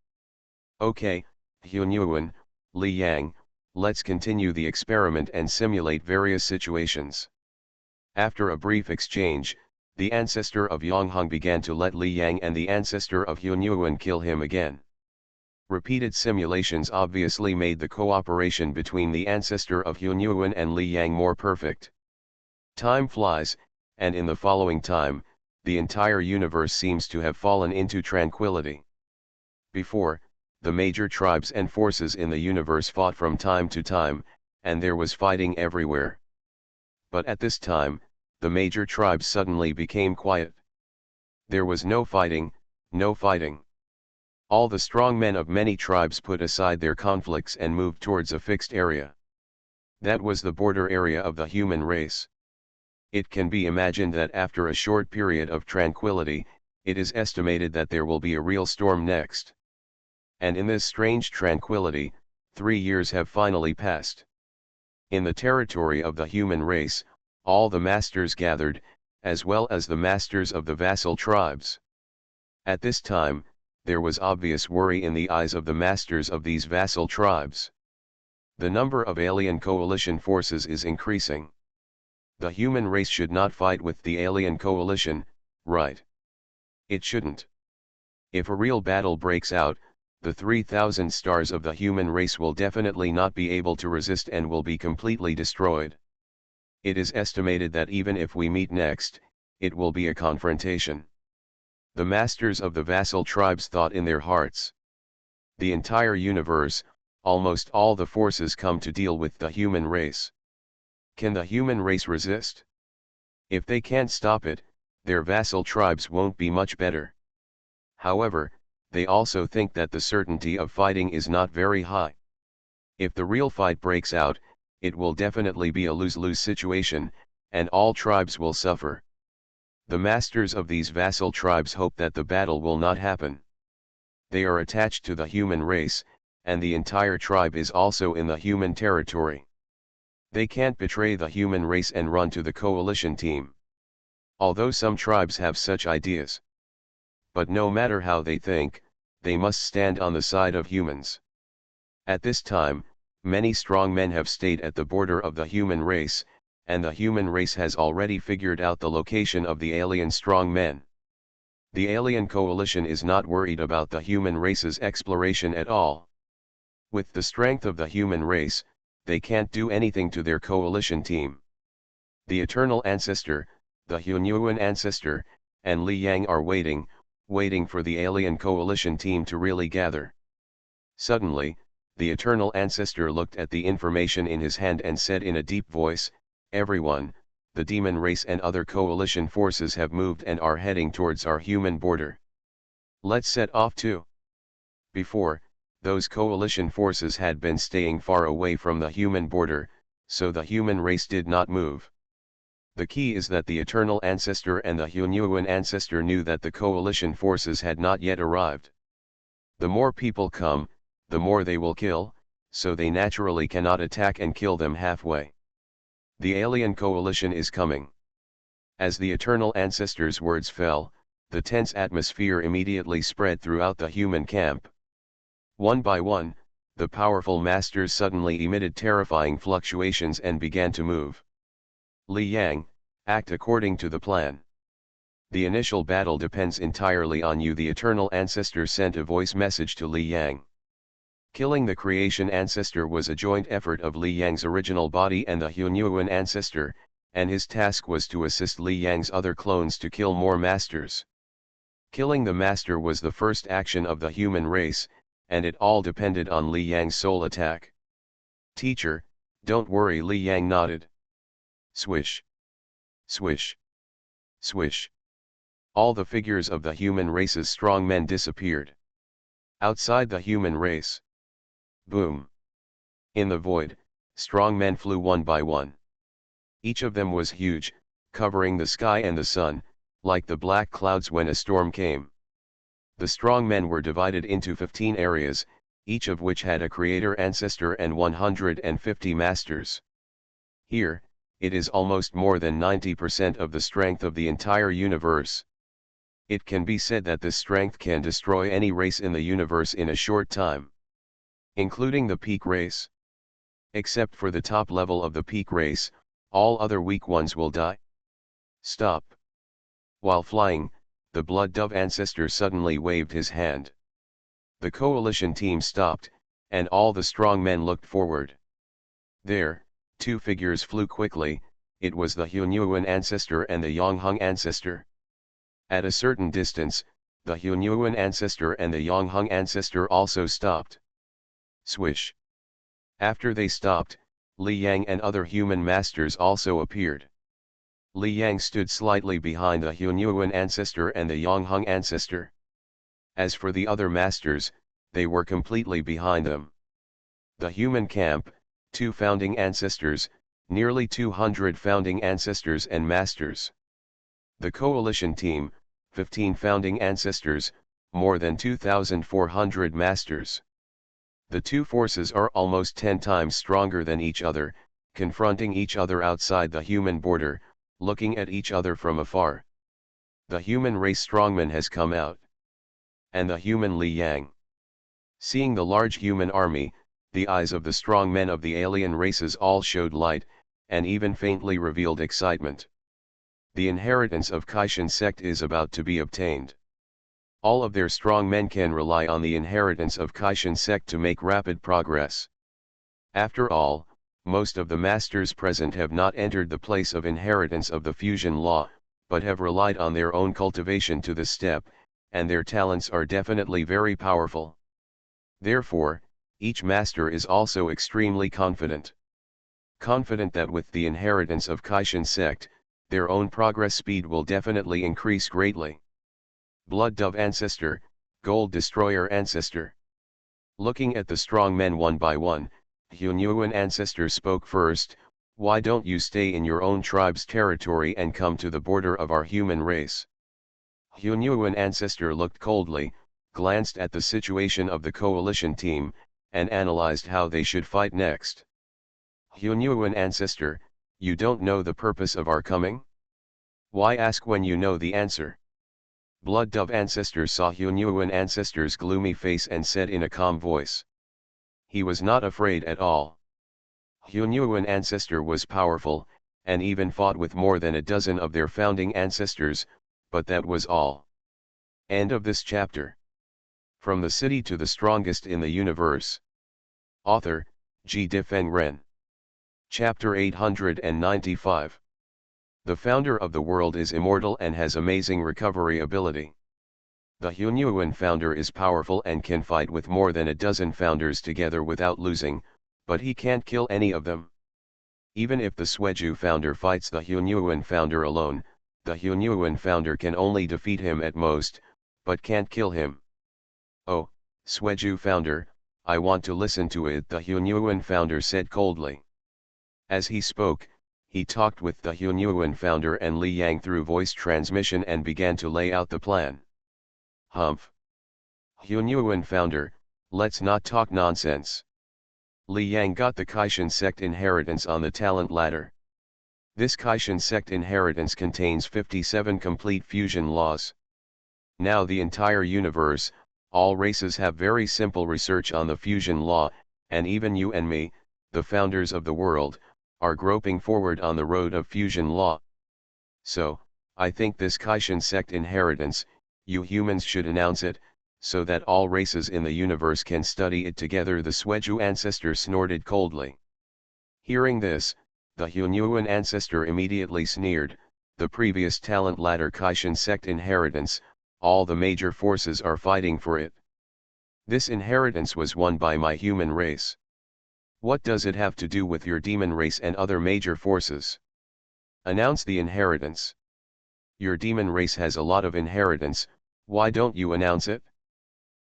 Okay, Hunyuan, Li Yang, let's continue the experiment and simulate various situations. After a brief exchange, the ancestor of Yongheng began to let Li Yang and the ancestor of Hunyuan kill him again. Repeated simulations obviously made the cooperation between the ancestor of Hunyuan and Li Yang more perfect. Time flies, and in the following time, the entire universe seems to have fallen into tranquility. Before, the major tribes and forces in the universe fought from time to time, and there was fighting everywhere. But at this time, the major tribes suddenly became quiet. There was no fighting, no fighting. All the strong men of many tribes put aside their conflicts and moved towards a fixed area. That was the border area of the human race. It can be imagined that after a short period of tranquility, it is estimated that there will be a real storm next. And in this strange tranquility, 3 years have finally passed. In the territory of the human race, all the masters gathered, as well as the masters of the vassal tribes. At this time, there was obvious worry in the eyes of the masters of these vassal tribes. The number of alien coalition forces is increasing. The human race should not fight with the alien coalition, right? It shouldn't. If a real battle breaks out, the 3,000 stars of the human race will definitely not be able to resist and will be completely destroyed. It is estimated that even if we meet next, it will be a confrontation. The masters of the vassal tribes thought in their hearts. The entire universe, almost all the forces come to deal with the human race. Can the human race resist? If they can't stop it, their vassal tribes won't be much better. However, they also think that the certainty of fighting is not very high. If the real fight breaks out, it will definitely be a lose-lose situation, and all tribes will suffer. The masters of these vassal tribes hope that the battle will not happen. They are attached to the human race, and the entire tribe is also in the human territory. They can't betray the human race and run to the coalition team. Although some tribes have such ideas. But no matter how they think, they must stand on the side of humans. At this time, many strong men have stayed at the border of the human race, and the human race has already figured out the location of the alien strong men. The alien coalition is not worried about the human race's exploration at all. With the strength of the human race, they can't do anything to their coalition team. The Eternal Ancestor, the Hunyuan Ancestor, and Li Yang are waiting for the alien coalition team to really gather. Suddenly, the Eternal Ancestor looked at the information in his hand and said in a deep voice, "Everyone, the demon race and other coalition forces have moved and are heading towards our human border. Let's set off too." Before, those coalition forces had been staying far away from the human border, so the human race did not move. The key is that the Eternal Ancestor and the Hunyuan Ancestor knew that the coalition forces had not yet arrived. The more people come, the more they will kill, so they naturally cannot attack and kill them halfway. The alien coalition is coming. As the Eternal Ancestor's words fell, the tense atmosphere immediately spread throughout the human camp. One by one, the powerful masters suddenly emitted terrifying fluctuations and began to move. Li Yang, act according to the plan. The initial battle depends entirely on you. The Eternal Ancestor sent a voice message to Li Yang. Killing the Creation Ancestor was a joint effort of Li Yang's original body and the Hunyuan Ancestor, and his task was to assist Li Yang's other clones to kill more masters. Killing the master was the first action of the human race, and it all depended on Li Yang's soul attack. "Teacher, don't worry," Li Yang nodded. Swish. Swish. Swish. All the figures of the human race's strong men disappeared. Outside the human race. Boom. In the void, strong men flew one by one. Each of them was huge, covering the sky and the sun, like the black clouds when a storm came. The strong men were divided into 15 areas, each of which had a creator ancestor and 150 masters. Here, it is almost more than 90% of the strength of the entire universe. It can be said that this strength can destroy any race in the universe in a short time. Including the peak race. Except for the top level of the peak race, all other weak ones will die. Stop. While flying, the Blood Dove Ancestor suddenly waved his hand. The coalition team stopped, and all the strong men looked forward. There, two figures flew quickly. It was the Hunyuan Ancestor and the Yonghung Ancestor. At a certain distance, the Hunyuan Ancestor and the Yonghung Ancestor also stopped. Swish. After they stopped, Li Yang and other human masters also appeared. Li Yang stood slightly behind the Hunyuan Ancestor and the Yonghung Ancestor. As for the other masters, they were completely behind them. The human camp, 2 founding ancestors, nearly 200 founding ancestors and masters. The coalition team, 15 founding ancestors, more than 2,400 masters. The two forces are almost 10 times stronger than each other, confronting each other outside the human border, looking at each other from afar. The human race strongman has come out. And the human Li Yang. Seeing the large human army, the eyes of the strong men of the alien races all showed light, and even faintly revealed excitement. The inheritance of Kaishan sect is about to be obtained. All of their strong men can rely on the inheritance of Kaishan sect to make rapid progress. After all, most of the masters present have not entered the place of inheritance of the fusion law, but have relied on their own cultivation to this step, and their talents are definitely very powerful. Therefore, each master is also extremely confident. Confident that with the inheritance of Kaishan sect, their own progress speed will definitely increase greatly. Blood Dove Ancestor, Gold Destroyer Ancestor. Looking at the strong men one by one, Hunyuan Ancestor spoke first. Why don't you stay in your own tribe's territory and come to the border of our human race? Hunyuan Ancestor looked coldly, glanced at the situation of the coalition team, and analyzed how they should fight next. Hunyuan Ancestor, you don't know the purpose of our coming? Why ask when you know the answer? Blood Dove Ancestor saw Hunyuan Ancestor's gloomy face and said in a calm voice. He was not afraid at all. Hunyuan Ancestor was powerful, and even fought with more than a dozen of their founding ancestors, but that was all. End of this chapter. From the City to the Strongest in the Universe. Author, G. Difeng Ren. Chapter 895. The founder of the world is immortal and has amazing recovery ability. The Hunyuan founder is powerful and can fight with more than a dozen founders together without losing, but he can't kill any of them. Even if the Sweju founder fights the Hunyuan founder alone, the Hunyuan founder can only defeat him at most, but can't kill him. Oh, Sweju founder, I want to listen to it, the Hunyuan founder said coldly. As he spoke, he talked with the Hunyuan founder and Li Yang through voice transmission and began to lay out the plan. Humph. Hunyuan founder, let's not talk nonsense. Li Yang got the Kaishan sect inheritance on the talent ladder. This Kaishan sect inheritance contains 57 complete fusion laws. Now the entire universe, all races have very simple research on the fusion law, and even you and me, the founders of the world, are groping forward on the road of fusion law. So, I think this Kaishan sect inheritance, you humans should announce it, so that all races in the universe can study it together, the Sweju ancestor snorted coldly. Hearing this, the Hunyuan ancestor immediately sneered, the previous talent ladder Kaishan sect inheritance, all the major forces are fighting for it. This inheritance was won by my human race. What does it have to do with your demon race and other major forces? Announce the inheritance. Your demon race has a lot of inheritance, why don't you announce it?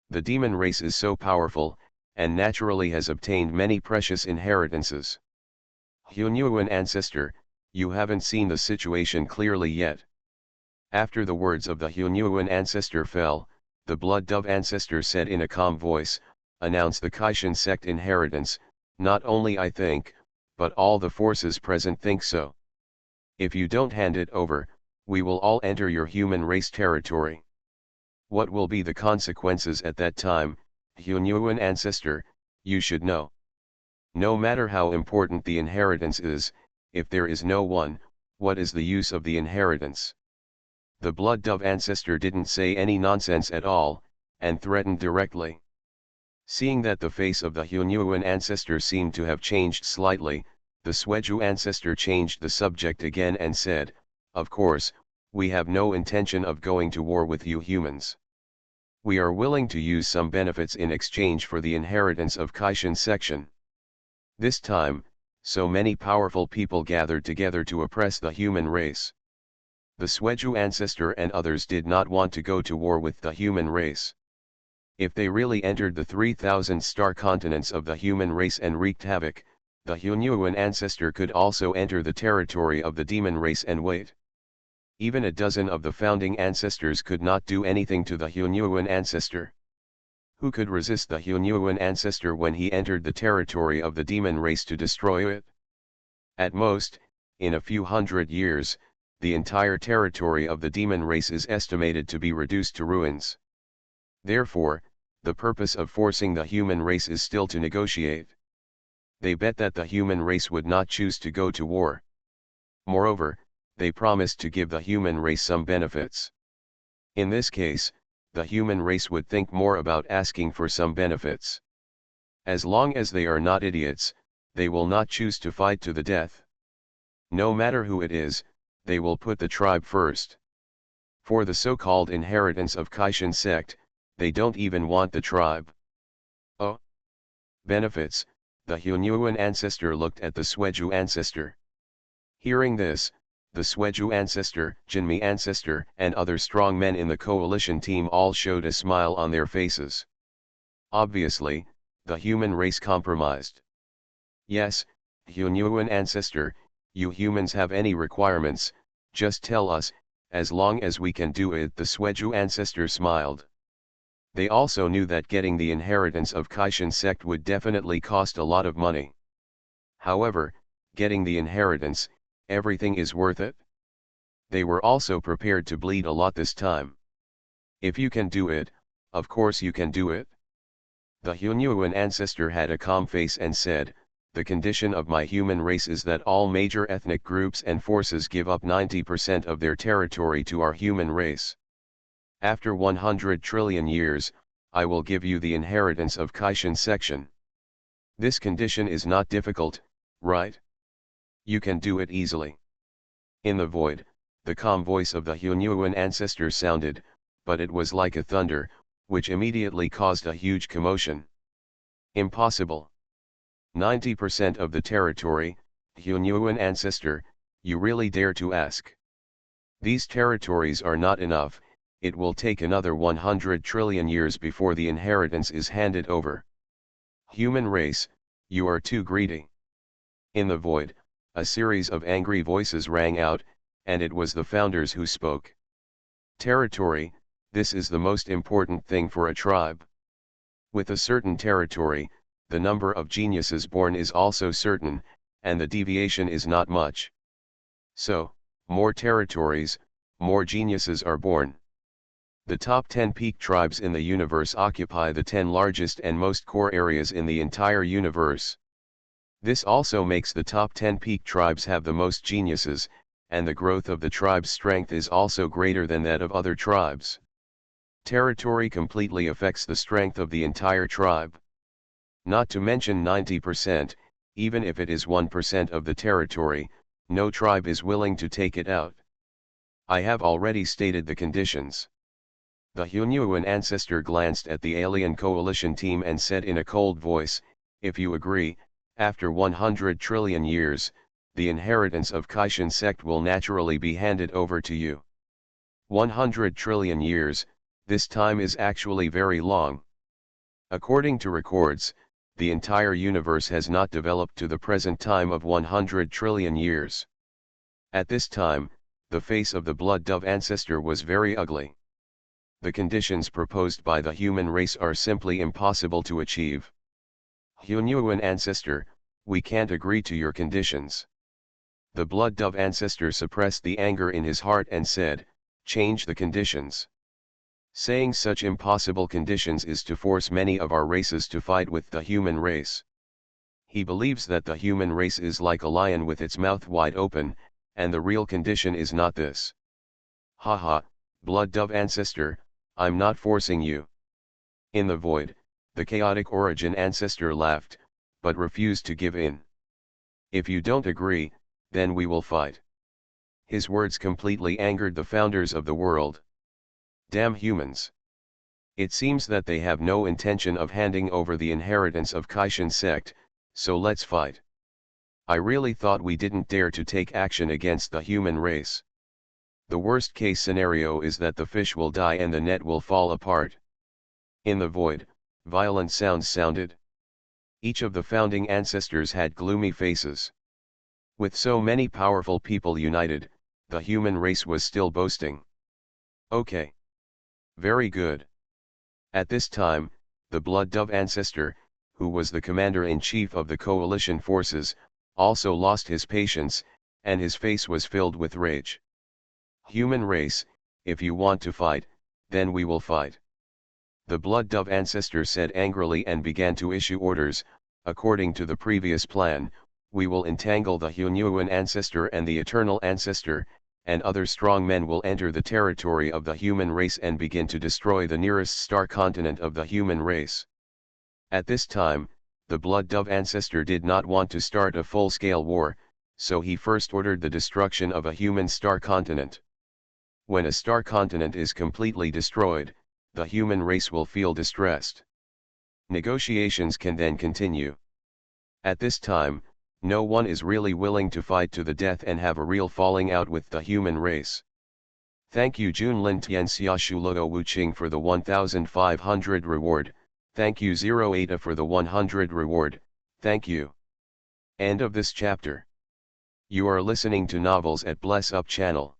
The demon race is so powerful, and naturally has obtained many precious inheritances. Hunyuan ancestor, you haven't seen the situation clearly yet. After the words of the Hunyuan ancestor fell, the Blood Dove ancestor said in a calm voice, announce the Kaishan sect inheritance. Not only I think, but all the forces present think so. If you don't hand it over, we will all enter your human race territory. What will be the consequences at that time, Hunyuan ancestor, you should know. No matter how important the inheritance is, if there is no one, what is the use of the inheritance? The Blood Dove ancestor didn't say any nonsense at all, and threatened directly. Seeing that the face of the Hunyuan ancestor seemed to have changed slightly, the Sweju ancestor changed the subject again and said, of course, we have no intention of going to war with you humans. We are willing to use some benefits in exchange for the inheritance of Kaishan section. This time, so many powerful people gathered together to oppress the human race. The Sweju ancestor and others did not want to go to war with the human race. If they really entered the 3,000 star continents of the human race and wreaked havoc, the Hunyuan ancestor could also enter the territory of the demon race and wait. Even a dozen of the founding ancestors could not do anything to the Hunyuan ancestor. Who could resist the Hunyuan ancestor when he entered the territory of the demon race to destroy it? At most, in a few hundred years, the entire territory of the demon race is estimated to be reduced to ruins. Therefore, the purpose of forcing the human race is still to negotiate. They bet that the human race would not choose to go to war. Moreover, they promised to give the human race some benefits. In this case, the human race would think more about asking for some benefits. As long as they are not idiots, they will not choose to fight to the death. No matter who it is, they will put the tribe first. For the so-called inheritance of Kaishan sect, they don't even want the tribe. Oh! Benefits, the Hunyuan ancestor looked at the Sweju ancestor. Hearing this, the Sweju ancestor, Jinmi ancestor, and other strong men in the coalition team all showed a smile on their faces. Obviously, the human race compromised. Yes, Hunyuan ancestor, you humans have any requirements, just tell us, as long as we can do it. The Sweju ancestor smiled. They also knew that getting the inheritance of Kaishan sect would definitely cost a lot of money. However, getting the inheritance, everything is worth it. They were also prepared to bleed a lot this time. If you can do it, of course you can do it. The Hunyuan ancestor had a calm face and said, the condition of my human race is that all major ethnic groups and forces give up 90% of their territory to our human race. After 100 trillion years, I will give you the inheritance of Kaishan section. This condition is not difficult, right? You can do it easily. In the void, the calm voice of the Hunyuan ancestor sounded, but it was like a thunder, which immediately caused a huge commotion. Impossible. 90% of the territory, Hunyuan ancestor, you really dare to ask? These territories are not enough. It will take another 100 trillion years before the inheritance is handed over. Human race, you are too greedy. In the void, a series of angry voices rang out, and it was the founders who spoke. Territory, this is the most important thing for a tribe. With a certain territory, the number of geniuses born is also certain, and the deviation is not much. So, more territories, more geniuses are born. The top 10 peak tribes in the universe occupy the 10 largest and most core areas in the entire universe. This also makes the top 10 peak tribes have the most geniuses, and the growth of the tribe's strength is also greater than that of other tribes. Territory completely affects the strength of the entire tribe. Not to mention 90%, even if it is 1% of the territory, no tribe is willing to take it out. I have already stated the conditions. The Hunyuan ancestor glanced at the alien coalition team and said in a cold voice, if you agree, after 100 trillion years, the inheritance of Kaishan sect will naturally be handed over to you. 100 trillion years, this time is actually very long. According to records, the entire universe has not developed to the present time of 100 trillion years. At this time, the face of the blood dove ancestor was very ugly. The conditions proposed by the human race are simply impossible to achieve. Hunyuan ancestor, we can't agree to your conditions. The blood dove ancestor suppressed the anger in his heart and said, change the conditions. Saying such impossible conditions is to force many of our races to fight with the human race. He believes that the human race is like a lion with its mouth wide open, and the real condition is not this. Haha, blood dove ancestor, I'm not forcing you. In the void, the chaotic origin ancestor laughed, but refused to give in. If you don't agree, then we will fight. His words completely angered the founders of the world. Damn humans. It seems that they have no intention of handing over the inheritance of Kaishan sect, so let's fight. I really thought we didn't dare to take action against the human race. The worst case scenario is that the fish will die and the net will fall apart. In the void, violent sounds sounded. Each of the founding ancestors had gloomy faces. With so many powerful people united, the human race was still boasting. Okay. Very good. At this time, the blood dove ancestor, who was the commander-in-chief of the coalition forces, also lost his patience, and his face was filled with rage. Human race, if you want to fight, then we will fight. The blood dove ancestor said angrily and began to issue orders. According to the previous plan, we will entangle the Hunyuan ancestor and the eternal ancestor, and other strong men will enter the territory of the human race and begin to destroy the nearest star continent of the human race. At this time, the blood dove ancestor did not want to start a full-scale war, so he first ordered the destruction of a human star continent. When a star continent is completely destroyed, the human race will feel distressed. Negotiations can then continue. At this time, no one is really willing to fight to the death and have a real falling out with the human race. Thank you Junlin Tian Xiaoshu Luo Wuqing for the 1500 reward, thank you 08A for the 100 reward, thank you. End of this chapter. You are listening to Novels at Bless Up channel.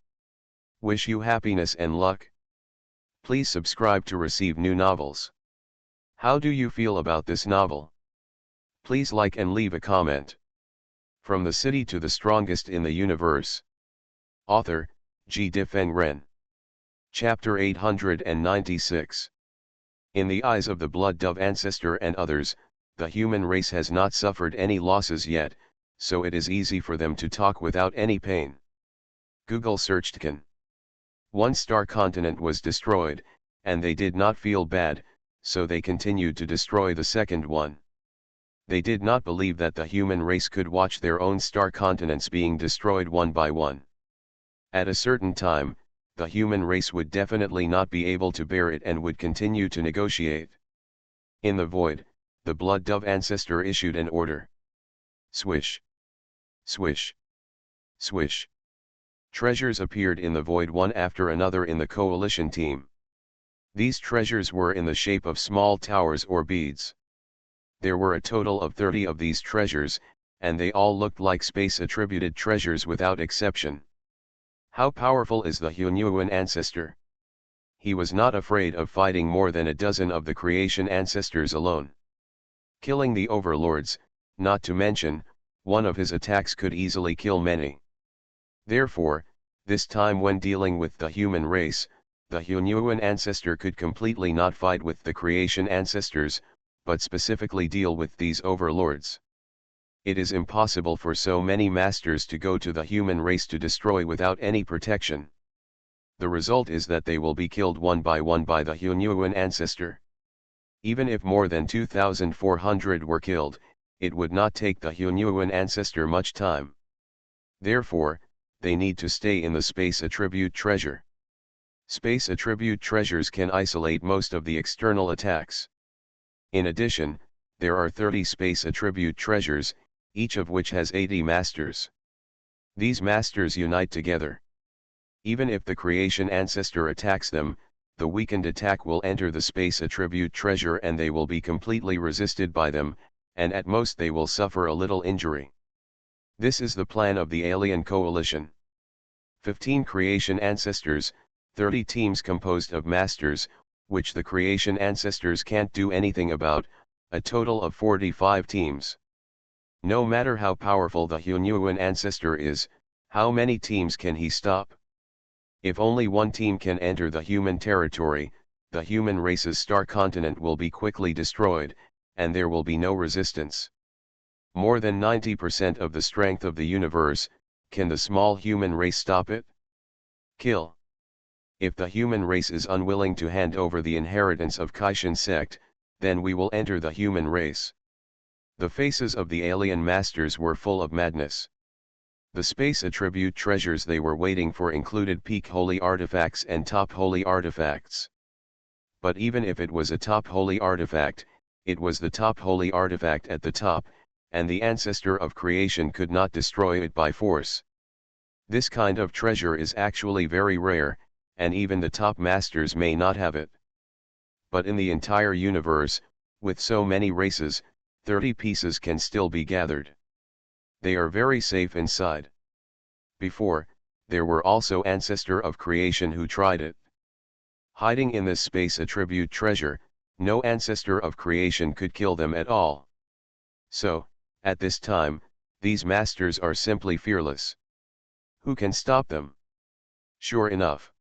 Wish you happiness and luck. Please subscribe to receive new novels. How do you feel about this novel? Please like and leave a comment. From the City to the Strongest in the Universe. Author, G. Difeng Ren. Chapter 896. In the eyes of the blood dove ancestor and others, the human race has not suffered any losses yet, so it is easy for them to talk without any pain. Google searched can. One star continent was destroyed, and they did not feel bad, so they continued to destroy the second one. They did not believe that the human race could watch their own star continents being destroyed one by one. At a certain time, the human race would definitely not be able to bear it and would continue to negotiate. In the void, the blood dove ancestor issued an order. Swish. Swish. Swish. Treasures appeared in the void one after another in the coalition team. These treasures were in the shape of small towers or beads. There were a total of 30 of these treasures, and they all looked like space-attributed treasures without exception. How powerful is the Hunyuan ancestor? He was not afraid of fighting more than a dozen of the creation ancestors alone. Killing the overlords, not to mention, one of his attacks could easily kill many. Therefore, this time when dealing with the human race, the Hunyuan ancestor could completely not fight with the creation ancestors, but specifically deal with these overlords. It is impossible for so many masters to go to the human race to destroy without any protection. The result is that they will be killed one by the Hunyuan ancestor. Even if more than 2,400 were killed, it would not take the Hunyuan ancestor much time. Therefore, they need to stay in the space attribute treasure. Space attribute treasures can isolate most of the external attacks. In addition, there are 30 space attribute treasures, each of which has 80 masters. These masters unite together. Even if the creation ancestor attacks them, the weakened attack will enter the space attribute treasure and they will be completely resisted by them, and at most they will suffer a little injury. This is the plan of the alien coalition. 15 creation ancestors, 30 teams composed of masters, which the creation ancestors can't do anything about, a total of 45 teams. No matter how powerful the Hunyuan ancestor is, how many teams can he stop? If only one team can enter the human territory, the human race's star continent will be quickly destroyed, and there will be no resistance. More than 90% of the strength of the universe, can the small human race stop it? Kill. If the human race is unwilling to hand over the inheritance of Kaishan sect, then we will enter the human race. The faces of the alien masters were full of madness. The space attribute treasures they were waiting for included peak holy artifacts and top holy artifacts. But even if it was a top holy artifact, it was the top holy artifact at the top, and the ancestor of creation could not destroy it by force. This kind of treasure is actually very rare, and even the top masters may not have it. But in the entire universe, with so many races, 30 pieces can still be gathered. They are very safe inside. Before, there were also ancestor of creation who tried it. Hiding in this space attribute treasure, no ancestor of creation could kill them at all. So, at this time, these masters are simply fearless. Who can stop them? Sure enough.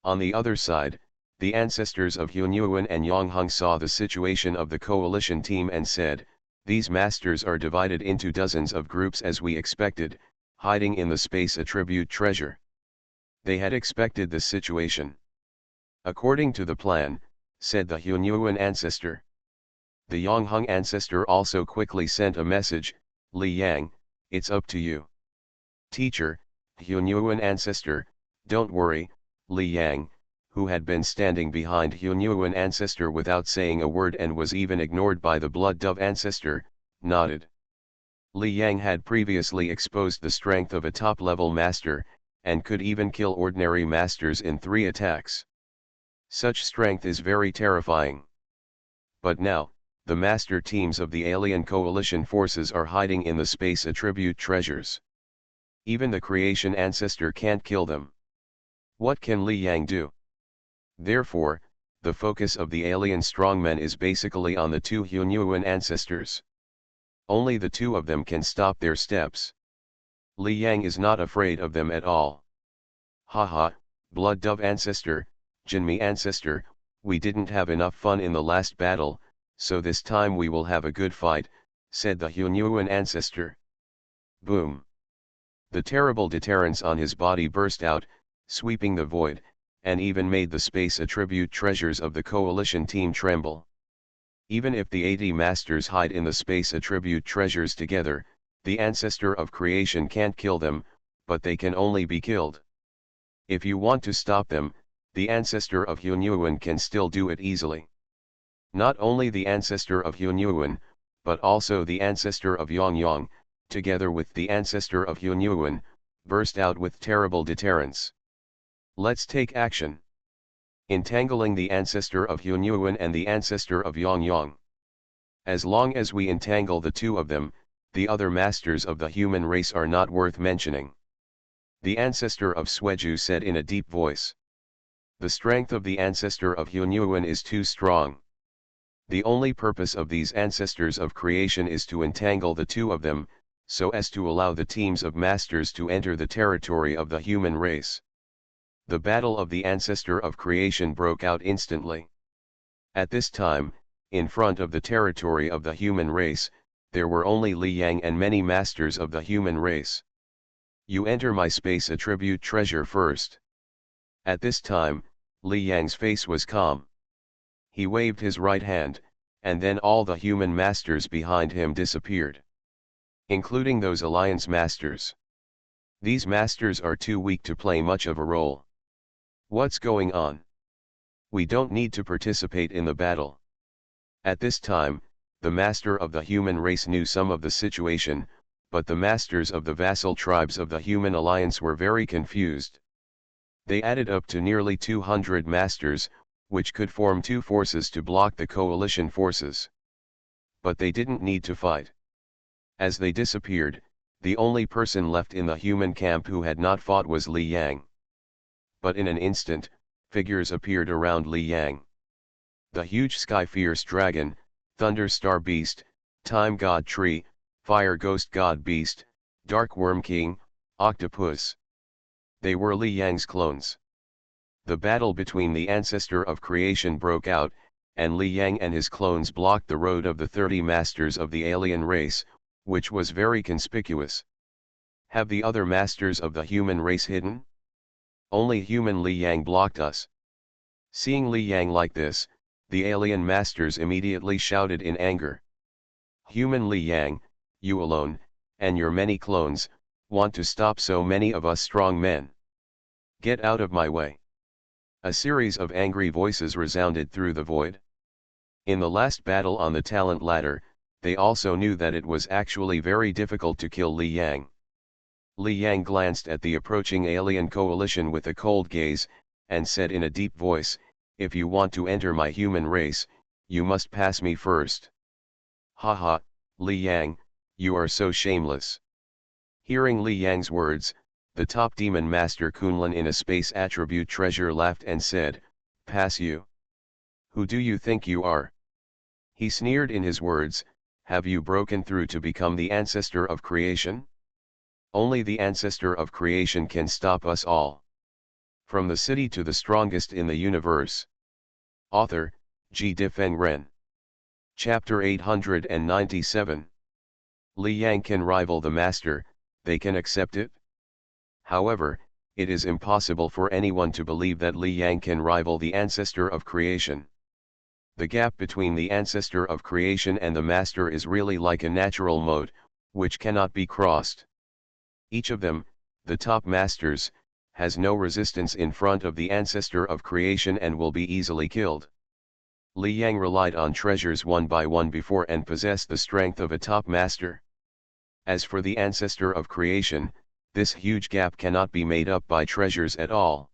On the other side, The ancestors of Hunyuan and Yongheng saw the situation of the coalition team and said, "These masters are divided into dozens of groups as we expected, hiding in the space attribute treasure." They had expected this situation. "According to the plan," said the Hunyuan ancestor. The Yongheng ancestor also quickly sent a message, "Li Yang, it's up to you." "Teacher," Hunyuan ancestor, "don't worry." Li Yang, who had been standing behind Hunyuan ancestor without saying a word and was even ignored by the blood dove ancestor, nodded. Li Yang had previously exposed the strength of a top-level master, and could even kill ordinary masters in 3 attacks. Such strength is very terrifying. But now, the master teams of the alien coalition forces are hiding in the space attribute treasures. Even the creation ancestor can't kill them. What can Li Yang do? Therefore, the focus of the alien strongmen is basically on the 2 Hunyuan ancestors. Only the 2 of them can stop their steps. Li Yang is not afraid of them at all. "Haha, blood dove ancestor, Jinmi ancestor, we didn't have enough fun in the last battle, so this time we will have a good fight," said the Hunyuan ancestor. Boom! The terrible deterrence on his body burst out, sweeping the void, and even made the space attribute treasures of the coalition team tremble. Even if the 80 masters hide in the space attribute treasures together, the ancestor of creation can't kill them, but they can only be killed. If you want to stop them, the ancestor of Hunyuan can still do it easily. Not only the ancestor of Hunyuan, but also the ancestor of Yongyang, together with the ancestor of Hunyuan, burst out with terrible deterrence. Let's take action. Entangling the ancestor of Hunyuan and the ancestor of Yongyang. As long as we entangle the 2 of them, the other masters of the human race are not worth mentioning. The ancestor of Sueju said in a deep voice. The strength of the ancestor of Hunyuan is too strong. The only purpose of these ancestors of creation is to entangle the 2 of them, so as to allow the teams of masters to enter the territory of the human race. The battle of the ancestor of creation broke out instantly. At this time, in front of the territory of the human race, there were only Li Yang and many masters of the human race. "You enter my space attribute treasure first." At this time, Li Yang's face was calm. He waved his right hand, and then all the human masters behind him disappeared. Including those alliance masters. These masters are too weak to play much of a role. What's going on? We don't need to participate in the battle. At this time, the master of the human race knew some of the situation, but the masters of the vassal tribes of the human alliance were very confused. They added up to nearly 200 masters, which could form 2 forces to block the coalition forces. But they didn't need to fight. As they disappeared, the only person left in the human camp who had not fought was Li Yang. But in an instant, figures appeared around Li Yang. The huge sky-fierce dragon, thunder star beast, time god tree, fire ghost god beast, dark worm king, octopus. They were Li Yang's clones. The battle between the ancestor of creation broke out, and Li Yang and his clones blocked the road of the 30 masters of the alien race, which was very conspicuous. Have the other masters of the human race hidden? Only human Li Yang blocked us. Seeing Li Yang like this, the alien masters immediately shouted in anger. "Human Li Yang, you alone, and your many clones, want to stop so many of us strong men. Get out of my way." A series of angry voices resounded through the void. In the last battle on the talent ladder, they also knew that it was actually very difficult to kill Li Yang. Li Yang glanced at the approaching alien coalition with a cold gaze, and said in a deep voice, "If you want to enter my human race, you must pass me first." "Haha, Li Yang, you are so shameless." Hearing Li Yang's words, the top demon master Kunlun in a space attribute treasure laughed and said, "Pass you? Who do you think you are?" He sneered in his words, "Have you broken through to become the ancestor of creation? Only the ancestor of creation can stop us all. From the city to the strongest in the universe. Author, G. Difeng Ren. Chapter 897. Li Yang can rival the master, they can accept it? However, it is impossible for anyone to believe that Li Yang can rival the ancestor of creation. The gap between the ancestor of creation and the master is really like a natural moat, which cannot be crossed. Each of them, the top masters, has no resistance in front of the ancestor of creation and will be easily killed. Li Yang relied on treasures one by one before and possessed the strength of a top master. As for the ancestor of creation, this huge gap cannot be made up by treasures at all.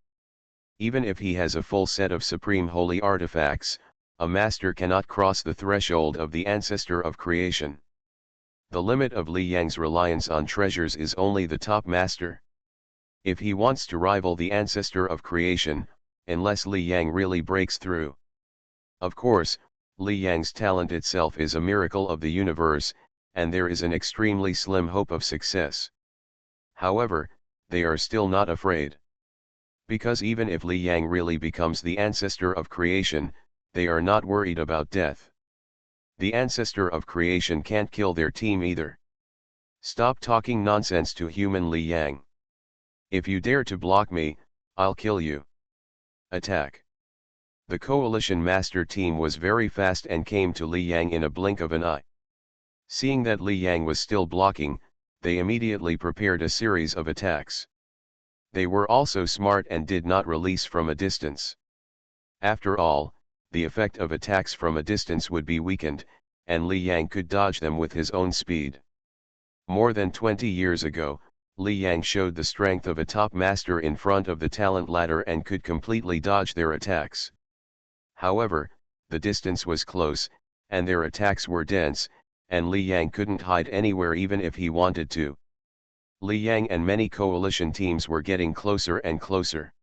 Even if he has a full set of supreme holy artifacts, a master cannot cross the threshold of the ancestor of creation. The limit of Li Yang's reliance on treasures is only the top master. If he wants to rival the ancestor of creation, unless Li Yang really breaks through. Of course, Li Yang's talent itself is a miracle of the universe, and there is an extremely slim hope of success. However, they are still not afraid. Because even if Li Yang really becomes the ancestor of creation, they are not worried about death. The ancestor of creation can't kill their team either. Stop talking nonsense to human Li Yang. If you dare to block me, I'll kill you. Attack. The coalition master team was very fast and came to Li Yang in a blink of an eye. Seeing that Li Yang was still blocking, they immediately prepared a series of attacks. They were also smart and did not release from a distance. After all, the effect of attacks from a distance would be weakened, and Li Yang could dodge them with his own speed. More than 20 years ago, Li Yang showed the strength of a top master in front of the talent ladder and could completely dodge their attacks. However, the distance was close, and their attacks were dense, and Li Yang couldn't hide anywhere even if he wanted to. Li Yang and many coalition teams were getting closer and closer.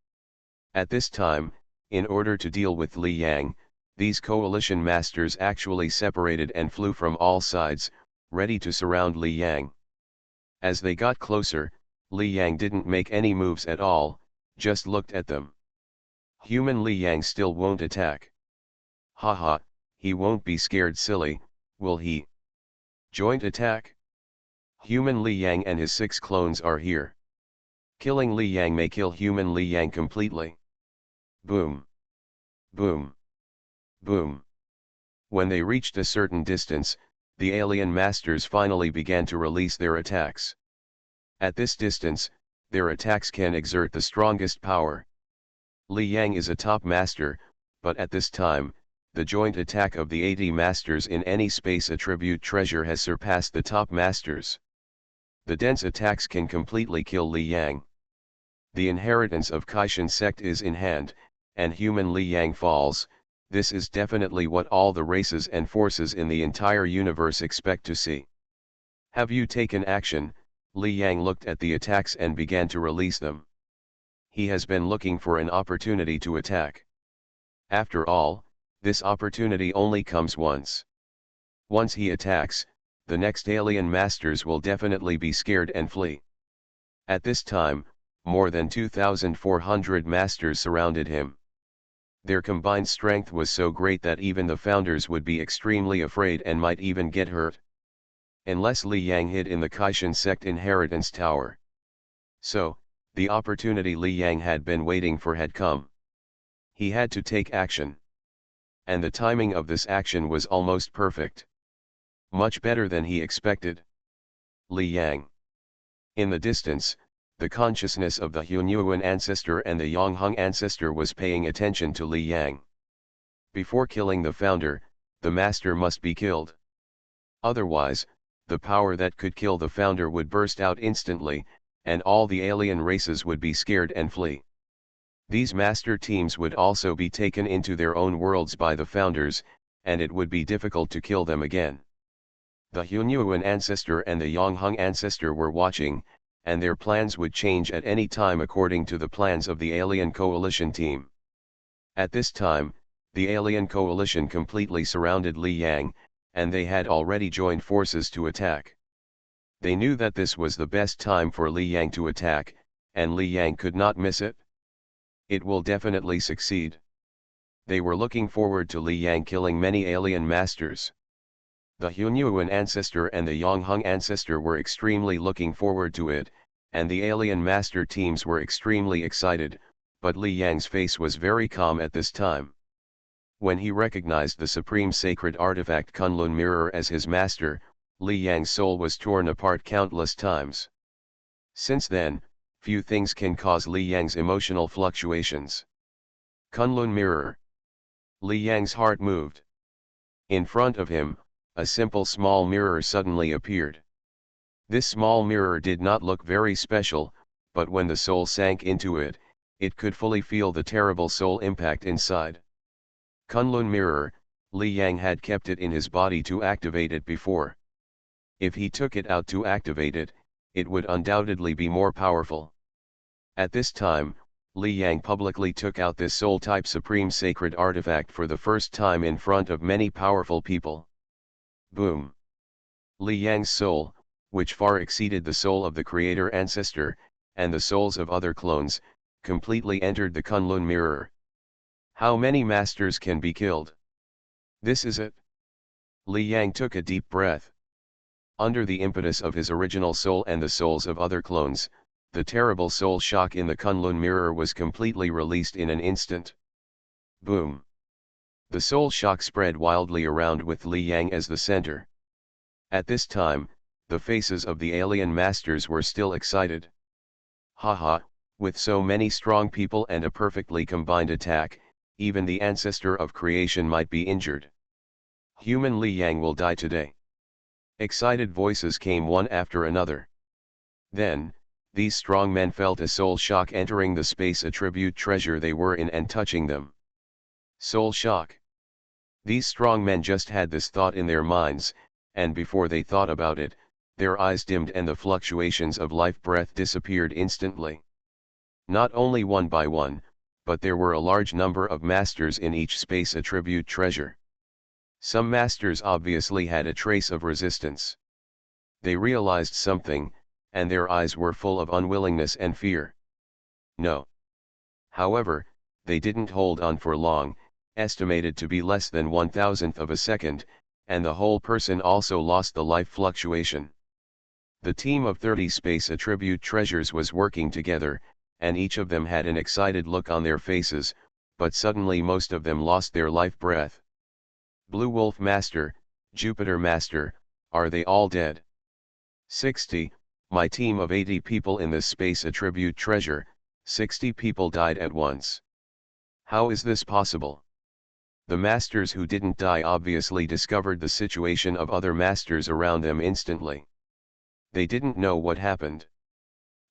At this time, in order to deal with Li Yang, these coalition masters actually separated and flew from all sides, ready to surround Li Yang. As they got closer, Li Yang didn't make any moves at all, just looked at them. Human Li Yang still won't attack. Haha, he won't be scared silly, will he? Joint attack? Human Li Yang and his 6 clones are here. Killing Li Yang may kill human Li Yang completely. Boom. Boom. Boom. When they reached a certain distance, the alien masters finally began to release their attacks. At this distance, their attacks can exert the strongest power. Li Yang is a top master, but at this time, the joint attack of the 80 masters in any space attribute treasure has surpassed the top masters. The dense attacks can completely kill Li Yang. The inheritance of Kaishan sect is in hand, and human Li Yang falls. This is definitely what all the races and forces in the entire universe expect to see. Have you taken action? Li Yang looked at the attacks and began to release them. He has been looking for an opportunity to attack. After all, this opportunity only comes once. Once he attacks, the next alien masters will definitely be scared and flee. At this time, more than 2,400 masters surrounded him. Their combined strength was so great that even the founders would be extremely afraid and might even get hurt. Unless Li Yang hid in the Kaishan sect inheritance tower. So, the opportunity Li Yang had been waiting for had come. He had to take action. And the timing of this action was almost perfect. Much better than he expected. Li Yang. In the distance, the consciousness of the Hunyuan ancestor and the Yongheng ancestor was paying attention to Li Yang. Before killing the founder, the master must be killed. Otherwise, the power that could kill the founder would burst out instantly, and all the alien races would be scared and flee. These master teams would also be taken into their own worlds by the founders, and it would be difficult to kill them again. The Hunyuan ancestor and the Yongheng ancestor were watching, and their plans would change at any time according to the plans of the alien coalition team. At this time, the alien coalition completely surrounded Li Yang, and they had already joined forces to attack. They knew that this was the best time for Li Yang to attack, and Li Yang could not miss it. It will definitely succeed. They were looking forward to Li Yang killing many alien masters. The Hunyuan ancestor and the Yongheng ancestor were extremely looking forward to it, and the alien master teams were extremely excited, but Li Yang's face was very calm at this time. When he recognized the supreme sacred artifact Kunlun mirror as his master, Li Yang's soul was torn apart countless times. Since then, few things can cause Li Yang's emotional fluctuations. Kunlun mirror. Li Yang's heart moved. In front of him, a simple small mirror suddenly appeared. This small mirror did not look very special, but when the soul sank into it, it could fully feel the terrible soul impact inside. Kunlun mirror, Li Yang had kept it in his body to activate it before. If he took it out to activate it, it would undoubtedly be more powerful. At this time, Li Yang publicly took out this soul-type supreme sacred artifact for the first time in front of many powerful people. Boom! Li Yang's soul, which far exceeded the soul of the creator ancestor, and the souls of other clones, completely entered the Kunlun mirror. How many masters can be killed? This is it. Li Yang took a deep breath. Under the impetus of his original soul and the souls of other clones, the terrible soul shock in the Kunlun mirror was completely released in an instant. Boom! The soul shock spread wildly around with Li Yang as the center. At this time, the faces of the alien masters were still excited. Haha, with so many strong people and a perfectly combined attack, even the ancestor of creation might be injured. Human Li Yang will die today. Excited voices came one after another. Then, these strong men felt a soul shock entering the space attribute treasure they were in and touching them. Soul shock. These strong men just had this thought in their minds, and before they thought about it, their eyes dimmed and the fluctuations of life breath disappeared instantly. Not only one by one, but there were a large number of masters in each space attribute treasure. Some masters obviously had a trace of resistance. They realized something, and their eyes were full of unwillingness and fear. No. However, they didn't hold on for long, estimated to be less than 1/1000th of a second, and the whole person also lost the life fluctuation. The team of 30 space attribute treasures was working together, and each of them had an excited look on their faces, but suddenly most of them lost their life breath. Blue Wolf Master, Jupiter Master, are they all dead? 60, my team of 80 people in this space attribute treasure, 60 people died at once. How is this possible? The masters who didn't die obviously discovered the situation of other masters around them instantly. They didn't know what happened.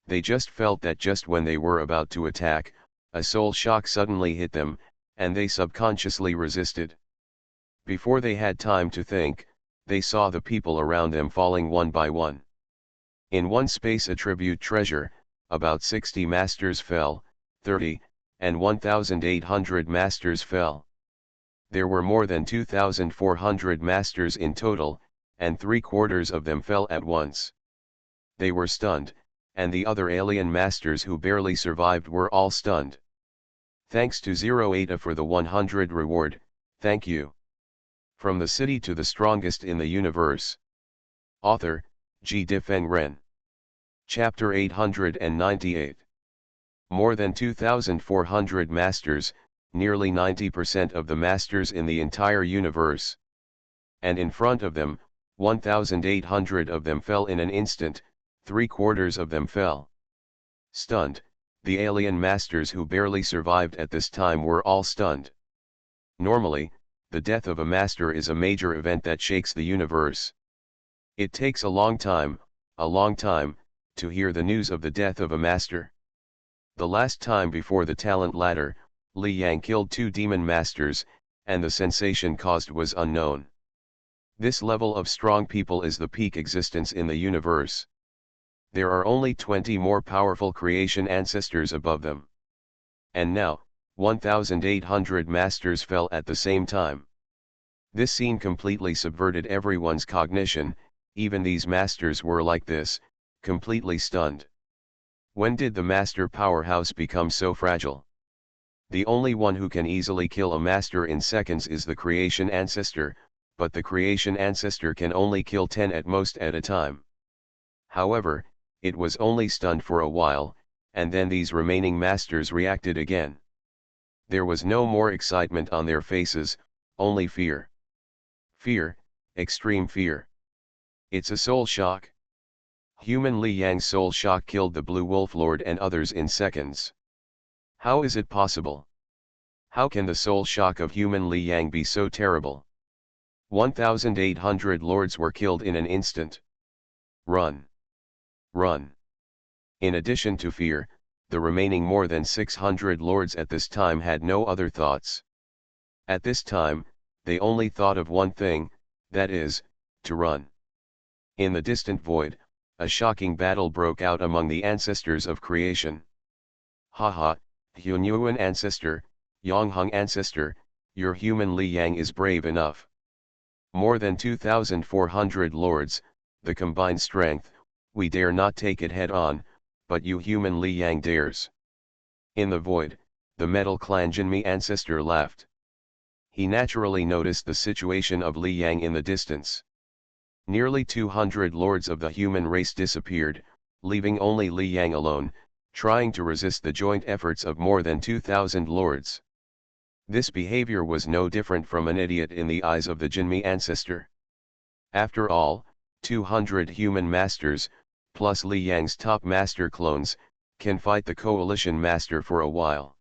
They just felt that just when they were about to attack, a soul shock suddenly hit them, and they subconsciously resisted. Before they had time to think, they saw the people around them falling one by one. In one space attribute treasure, about 60 masters fell, 30, and 1,800 masters fell. There were more than 2,400 masters in total, and 3/4 of them fell at once. They were stunned, and the other alien masters who barely survived were all stunned. Thanks to Zero Eta for the 100 reward, thank you. From the city to the strongest in the universe. Author, G. Difeng Ren. Chapter 898. More than 2,400 masters, nearly 90% of the masters in the entire universe. And in front of them, 1,800 of them fell in an instant, 3/4 of them fell. Stunned, the alien masters who barely survived at this time were all stunned. Normally, the death of a master is a major event that shakes the universe. It takes a long time, to hear the news of the death of a master. The last time before the talent ladder, Li Yang killed 2 demon masters, and the sensation caused was unknown. This level of strong people is the peak existence in the universe. There are only 20 more powerful creation ancestors above them. And now, 1,800 masters fell at the same time. This scene completely subverted everyone's cognition, even these masters were like this, completely stunned. When did the master powerhouse become so fragile? The only one who can easily kill a master in seconds is the creation ancestor, but the creation ancestor can only kill 10 at most at a time. However, it was only stunned for a while, and then these remaining masters reacted again. There was no more excitement on their faces, only fear. Fear, extreme fear. It's a soul shock. Human Li Yang's soul shock killed the Blue Wolf Lord and others in seconds. How is it possible? How can the soul shock of human Li Yang be so terrible? 1,800 lords were killed in an instant. Run! Run! In addition to fear, the remaining more than 600 lords at this time had no other thoughts. At this time, they only thought of one thing, that is, to run. In the distant void, a shocking battle broke out among the ancestors of creation. Haha, Hunyuan ancestor, Yongheng ancestor, your human Li Yang is brave enough. More than 2,400 lords, the combined strength, we dare not take it head on, but you human Li Yang dares. In the void, the Metal Clan Jinmi ancestor laughed. He naturally noticed the situation of Li Yang in the distance. Nearly 200 lords of the human race disappeared, leaving only Li Yang alone, trying to resist the joint efforts of more than 2,000 lords. This behavior was no different from an idiot in the eyes of the Jinmi ancestor. After all, 200 human masters, plus Li Yang's top master clones, can fight the coalition master for a while.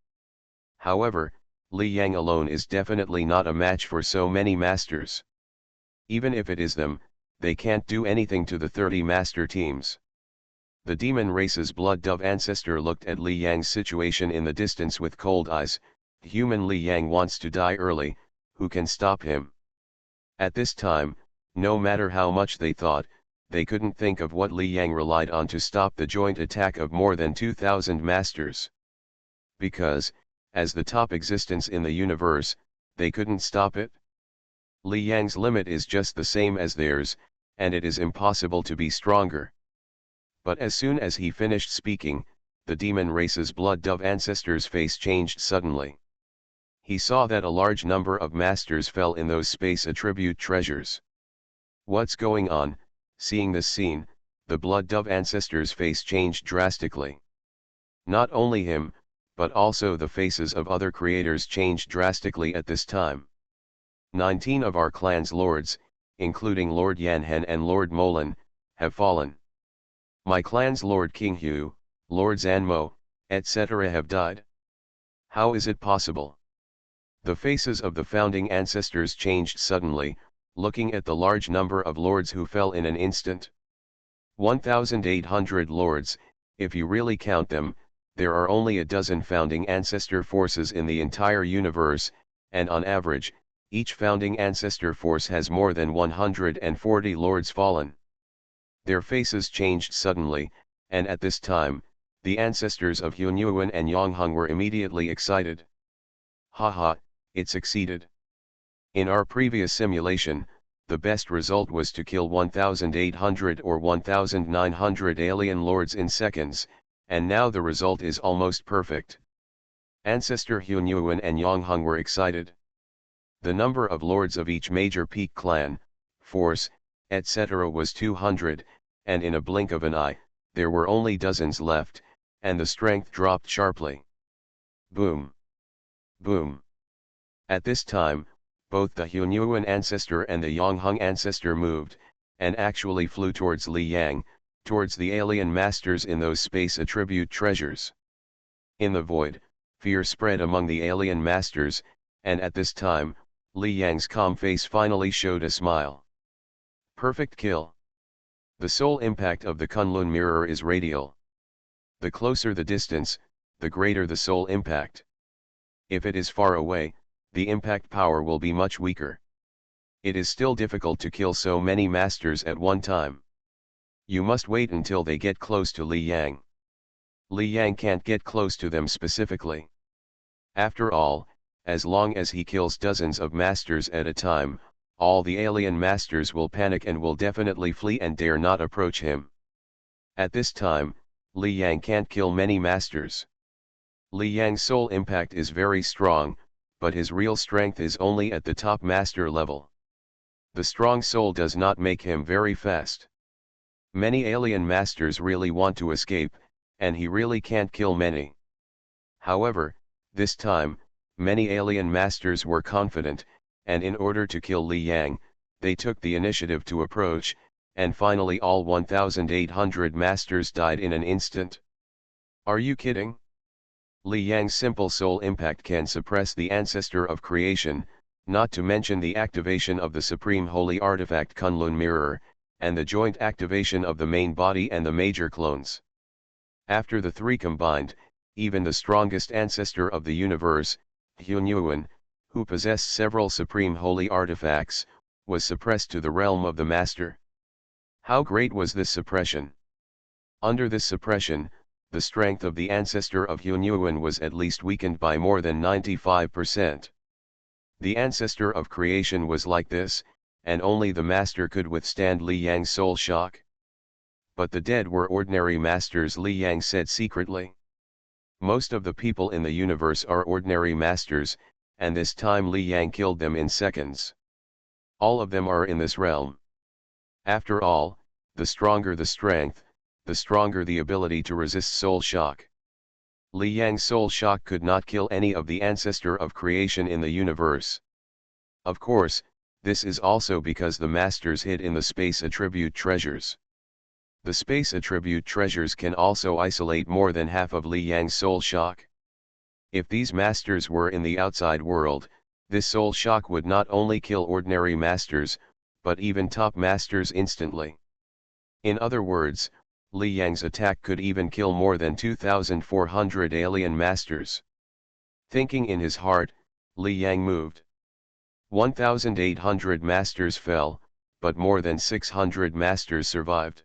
However, Li Yang alone is definitely not a match for so many masters. Even if it is them, they can't do anything to the 30 master teams. The demon race's blood dove ancestor looked at Li Yang's situation in the distance with cold eyes. Human Li Yang wants to die early, who can stop him? At this time, no matter how much they thought, they couldn't think of what Li Yang relied on to stop the joint attack of more than 2,000 masters. Because, as the top existence in the universe, they couldn't stop it. Li Yang's limit is just the same as theirs, and it is impossible to be stronger. But as soon as he finished speaking, the demon race's blood dove ancestor's face changed suddenly. He saw that a large number of masters fell in those space attribute treasures. What's going on? Seeing this scene, the blood dove ancestor's face changed drastically. Not only him, but also the faces of other creators changed drastically at this time. 19 of our clan's lords, including Lord Yanhen and Lord Molan, have fallen. My clan's Lord Qinghu, Lord Zanmo, etc. have died. How is it possible? The faces of the founding ancestors changed suddenly, looking at the large number of lords who fell in an instant. 1,800 lords, if you really count them, there are only a dozen founding ancestor forces in the entire universe, and on average, each founding ancestor force has more than 140 lords fallen. Their faces changed suddenly, and at this time, the ancestors of Hunyuan and Yongheng were immediately excited. Haha, it succeeded. In our previous simulation, the best result was to kill 1,800 or 1,900 alien lords in seconds, and now the result is almost perfect. Ancestor Hunyuan and Yongheng were excited. The number of lords of each major peak clan, force, etc. was 200, and in a blink of an eye, there were only dozens left, and the strength dropped sharply. Boom! Boom! At this time, both the Hunyuan ancestor and the Yongheng ancestor moved, and actually flew towards Li Yang, towards the alien masters in those space attribute treasures. In the void, fear spread among the alien masters, and at this time, Li Yang's calm face finally showed a smile. Perfect kill. The sole impact of the Kunlun mirror is radial. The closer the distance, the greater the sole impact. If it is far away, the impact power will be much weaker. It is still difficult to kill so many masters at one time. You must wait until they get close to Li Yang. Li Yang can't get close to them specifically. After all, as long as he kills dozens of masters at a time, all the alien masters will panic and will definitely flee and dare not approach him. At this time, Li Yang can't kill many masters. Li Yang's soul impact is very strong, but his real strength is only at the top master level. The strong soul does not make him very fast. Many alien masters really want to escape, and he really can't kill many. However, this time, many alien masters were confident, and in order to kill Li Yang, they took the initiative to approach, and finally all 1,800 masters died in an instant. Are you kidding? Li Yang's simple soul impact can suppress the ancestor of creation, not to mention the activation of the supreme holy artifact Kunlun mirror, and the joint activation of the main body and the major clones. After the three combined, even the strongest ancestor of the universe, Hunyuan, who possessed several supreme holy artifacts, was suppressed to the realm of the master. How great was this suppression? Under this suppression, the strength of the ancestor of Hunyuan was at least weakened by more than 95%. The ancestor of creation was like this, and only the master could withstand Li Yang's soul shock. But the dead were ordinary masters, Li Yang said secretly. Most of the people in the universe are ordinary masters, and this time Li Yang killed them in seconds. All of them are in this realm. After all, the stronger the strength, the stronger the ability to resist soul shock. Li Yang's soul shock could not kill any of the ancestor of creation in the universe. Of course, this is also because the masters hid in the space attribute treasures. The space attribute treasures can also isolate more than half of Li Yang's soul shock. If these masters were in the outside world, this soul shock would not only kill ordinary masters, but even top masters instantly. In other words, Li Yang's attack could even kill more than 2,400 alien masters. Thinking in his heart, Li Yang moved. 1,800 masters fell, but more than 600 masters survived.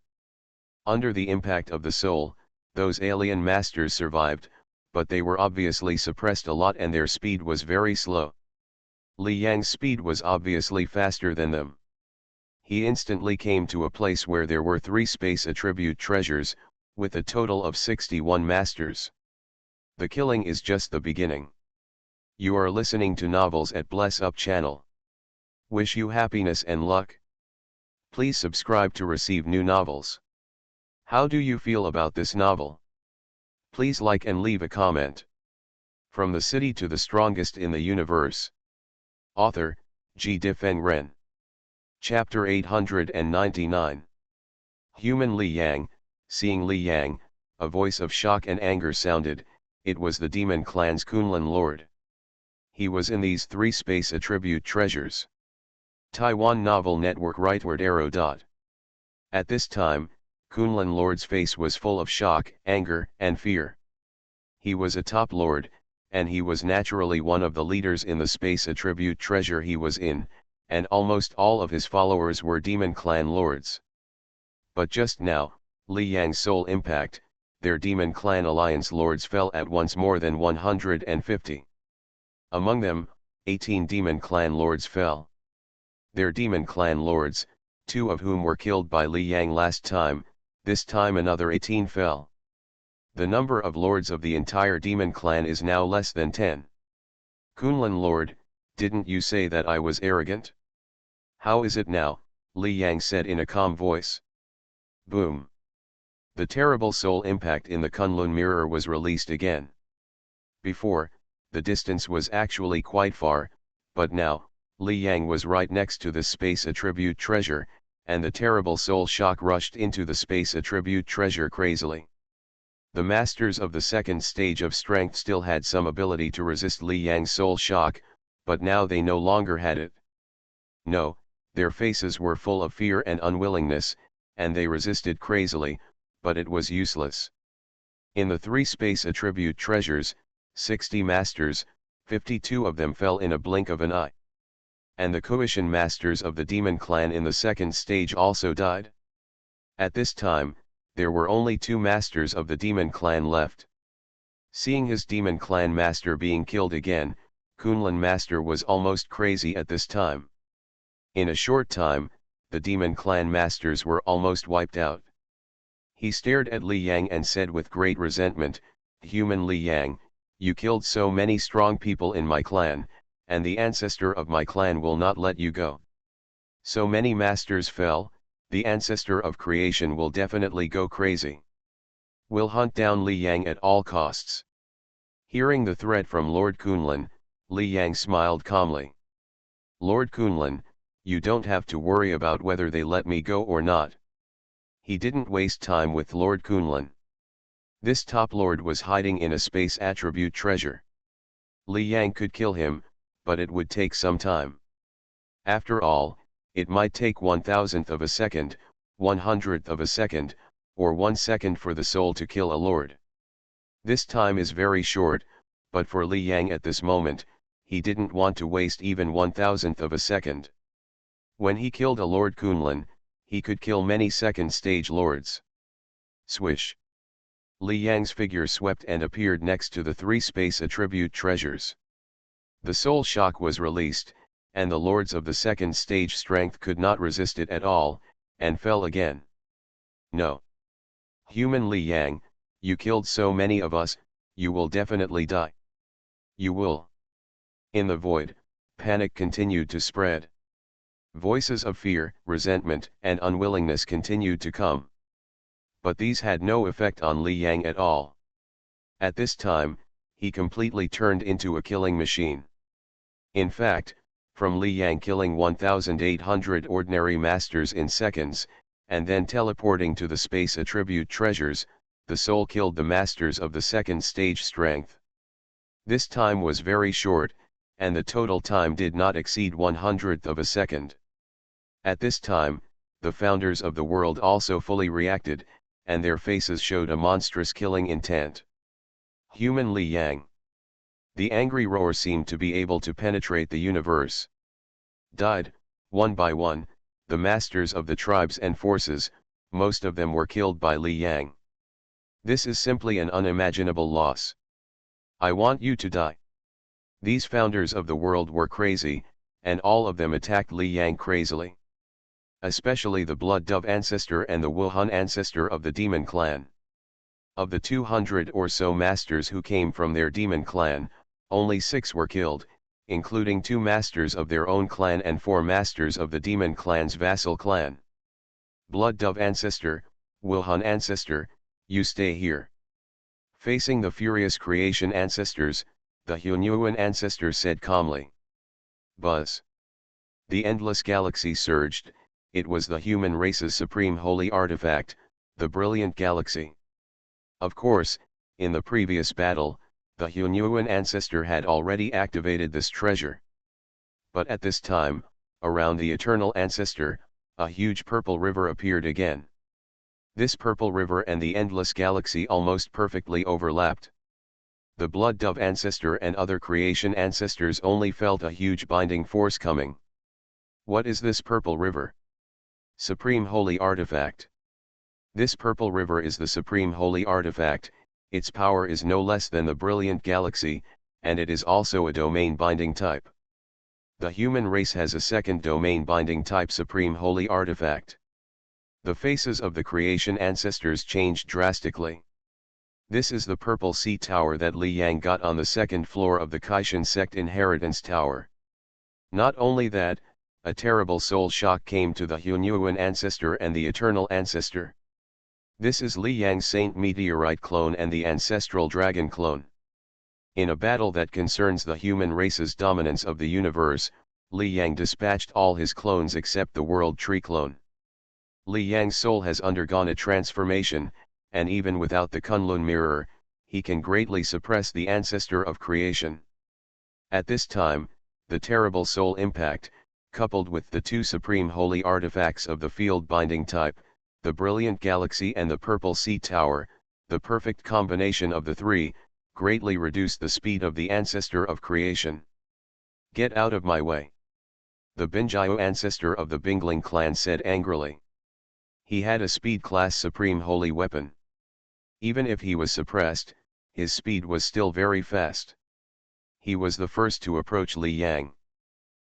Under the impact of the soul, those alien masters survived, but they were obviously suppressed a lot and their speed was very slow. Li Yang's speed was obviously faster than them. He instantly came to a place where there were 3 space attribute treasures, with a total of 61 masters. The killing is just the beginning. You are listening to Novels at Bless Up channel. Wish you happiness and luck. Please subscribe to receive new novels. How do you feel about this novel? Please like and leave a comment. From the city to the strongest in the universe. Author, G. Difeng Ren. Chapter 899. Human Li Yang. Seeing Li Yang, a voice of shock and anger sounded. It was the demon clan's Kunlun Lord. He was in these 3 space attribute treasures. Taiwan Novel Network Rightward arrow. At this time, Kunlun Lord's face was full of shock, anger, and fear. He was a top lord, and he was naturally one of the leaders in the space attribute treasure he was in, and almost all of his followers were demon clan lords. But just now, Li Yang's soul impact, their demon clan alliance lords fell at once more than 150. Among them, 18 demon clan lords fell. Their demon clan lords, 2 of whom were killed by Li Yang last time, this time another 18 fell. The number of lords of the entire demon clan is now less than 10. Kunlun Lord, didn't you say that I was arrogant? How is it now? Li Yang said in a calm voice. Boom. The terrible soul impact in the Kunlun mirror was released again. Before, the distance was actually quite far, but now, Li Yang was right next to the space attribute treasure, and the terrible soul shock rushed into the space attribute treasure crazily. The masters of the second stage of strength still had some ability to resist Li Yang's soul shock, but now they no longer had it. No, their faces were full of fear and unwillingness, and they resisted crazily, but it was useless. In the 3 space attribute treasures, 60 masters, 52 of them fell in a blink of an eye. And the Koishan masters of the demon clan in the second stage also died. At this time, there were only 2 masters of the demon clan left. Seeing his demon clan master being killed again, Kunlun master was almost crazy at this time. In a short time, the demon clan masters were almost wiped out. He stared at Li Yang and said with great resentment, "Human Li Yang, you killed so many strong people in my clan, and the ancestor of my clan will not let you go. So many masters fell, the ancestor of creation will definitely go crazy. We'll hunt down Li Yang at all costs. Hearing the threat from Lord Kunlun, Li Yang smiled calmly. Lord Kunlun, you don't have to worry about whether they let me go or not. He didn't waste time with Lord Kunlun. This top lord was hiding in a space attribute treasure. Li Yang could kill him, but it would take some time. After all, it might take 1,000th of a second, 100th of a second, or 1 second for the soul to kill a lord. This time is very short, but for Li Yang at this moment, he didn't want to waste even 1,000th of a second. When he killed a Lord Kunlun, he could kill many second stage lords. Swish. Li Yang's figure swept and appeared next to the 3 space attribute treasures. The soul shock was released, and the lords of the second stage strength could not resist it at all, and fell again. No. Human Li Yang, you killed so many of us, you will definitely die. You will. In the void, panic continued to spread. Voices of fear, resentment, and unwillingness continued to come. But these had no effect on Li Yang at all. At this time, he completely turned into a killing machine. In fact, from Li Yang killing 1,800 ordinary masters in seconds, and then teleporting to the space attribute treasures, the soul killed the masters of the second stage strength. This time was very short, and the total time did not exceed 100th of a second. At this time, the founders of the world also fully reacted, and their faces showed a monstrous killing intent. Human Li Yang. The angry roar seemed to be able to penetrate the universe. Died, one by one, the masters of the tribes and forces, most of them were killed by Li Yang. This is simply an unimaginable loss. I want you to die. These founders of the world were crazy, and all of them attacked Li Yang crazily. Especially the Blood Dove ancestor and the Wuhan ancestor of the demon clan. Of the 200 or so masters who came from their demon clan, only 6 were killed, including 2 masters of their own clan and 4 masters of the demon clan's vassal clan. Blood Dove ancestor, Wuhan ancestor, you stay here. Facing the furious creation ancestors, the Hunyuan ancestor said calmly. Buzz. The endless galaxy surged. It was the human race's supreme holy artifact, the brilliant galaxy. Of course, in the previous battle, the Hunyuan ancestor had already activated this treasure. But at this time, around the eternal ancestor, a huge purple river appeared again. This purple river and the endless galaxy almost perfectly overlapped. The Blood Dove ancestor and other creation ancestors only felt a huge binding force coming. What is this purple river? Supreme Holy Artifact. This purple river is the Supreme Holy Artifact, its power is no less than the brilliant galaxy, and it is also a domain binding type. The human race has a second domain binding type Supreme Holy Artifact. The faces of the creation ancestors changed drastically. This is the purple sea tower that Li Yang got on the 2nd floor of the Kaishan sect inheritance tower. Not only that, a terrible soul shock came to the Hunyuan ancestor and the eternal ancestor. This is Li Yang's Saint Meteorite clone and the ancestral dragon clone. In a battle that concerns the human race's dominance of the universe, Li Yang dispatched all his clones except the World Tree clone. Li Yang's soul has undergone a transformation, and even without the Kunlun mirror, he can greatly suppress the ancestor of creation. At this time, the terrible soul impact, coupled with the 2 supreme holy artifacts of the field binding type, the brilliant galaxy and the purple sea tower, the perfect combination of the 3, greatly reduced the speed of the ancestor of creation. Get out of my way. The Binjayo ancestor of the Bingling clan said angrily. He had a speed class supreme holy weapon. Even if he was suppressed, his speed was still very fast. He was the first to approach Li Yang.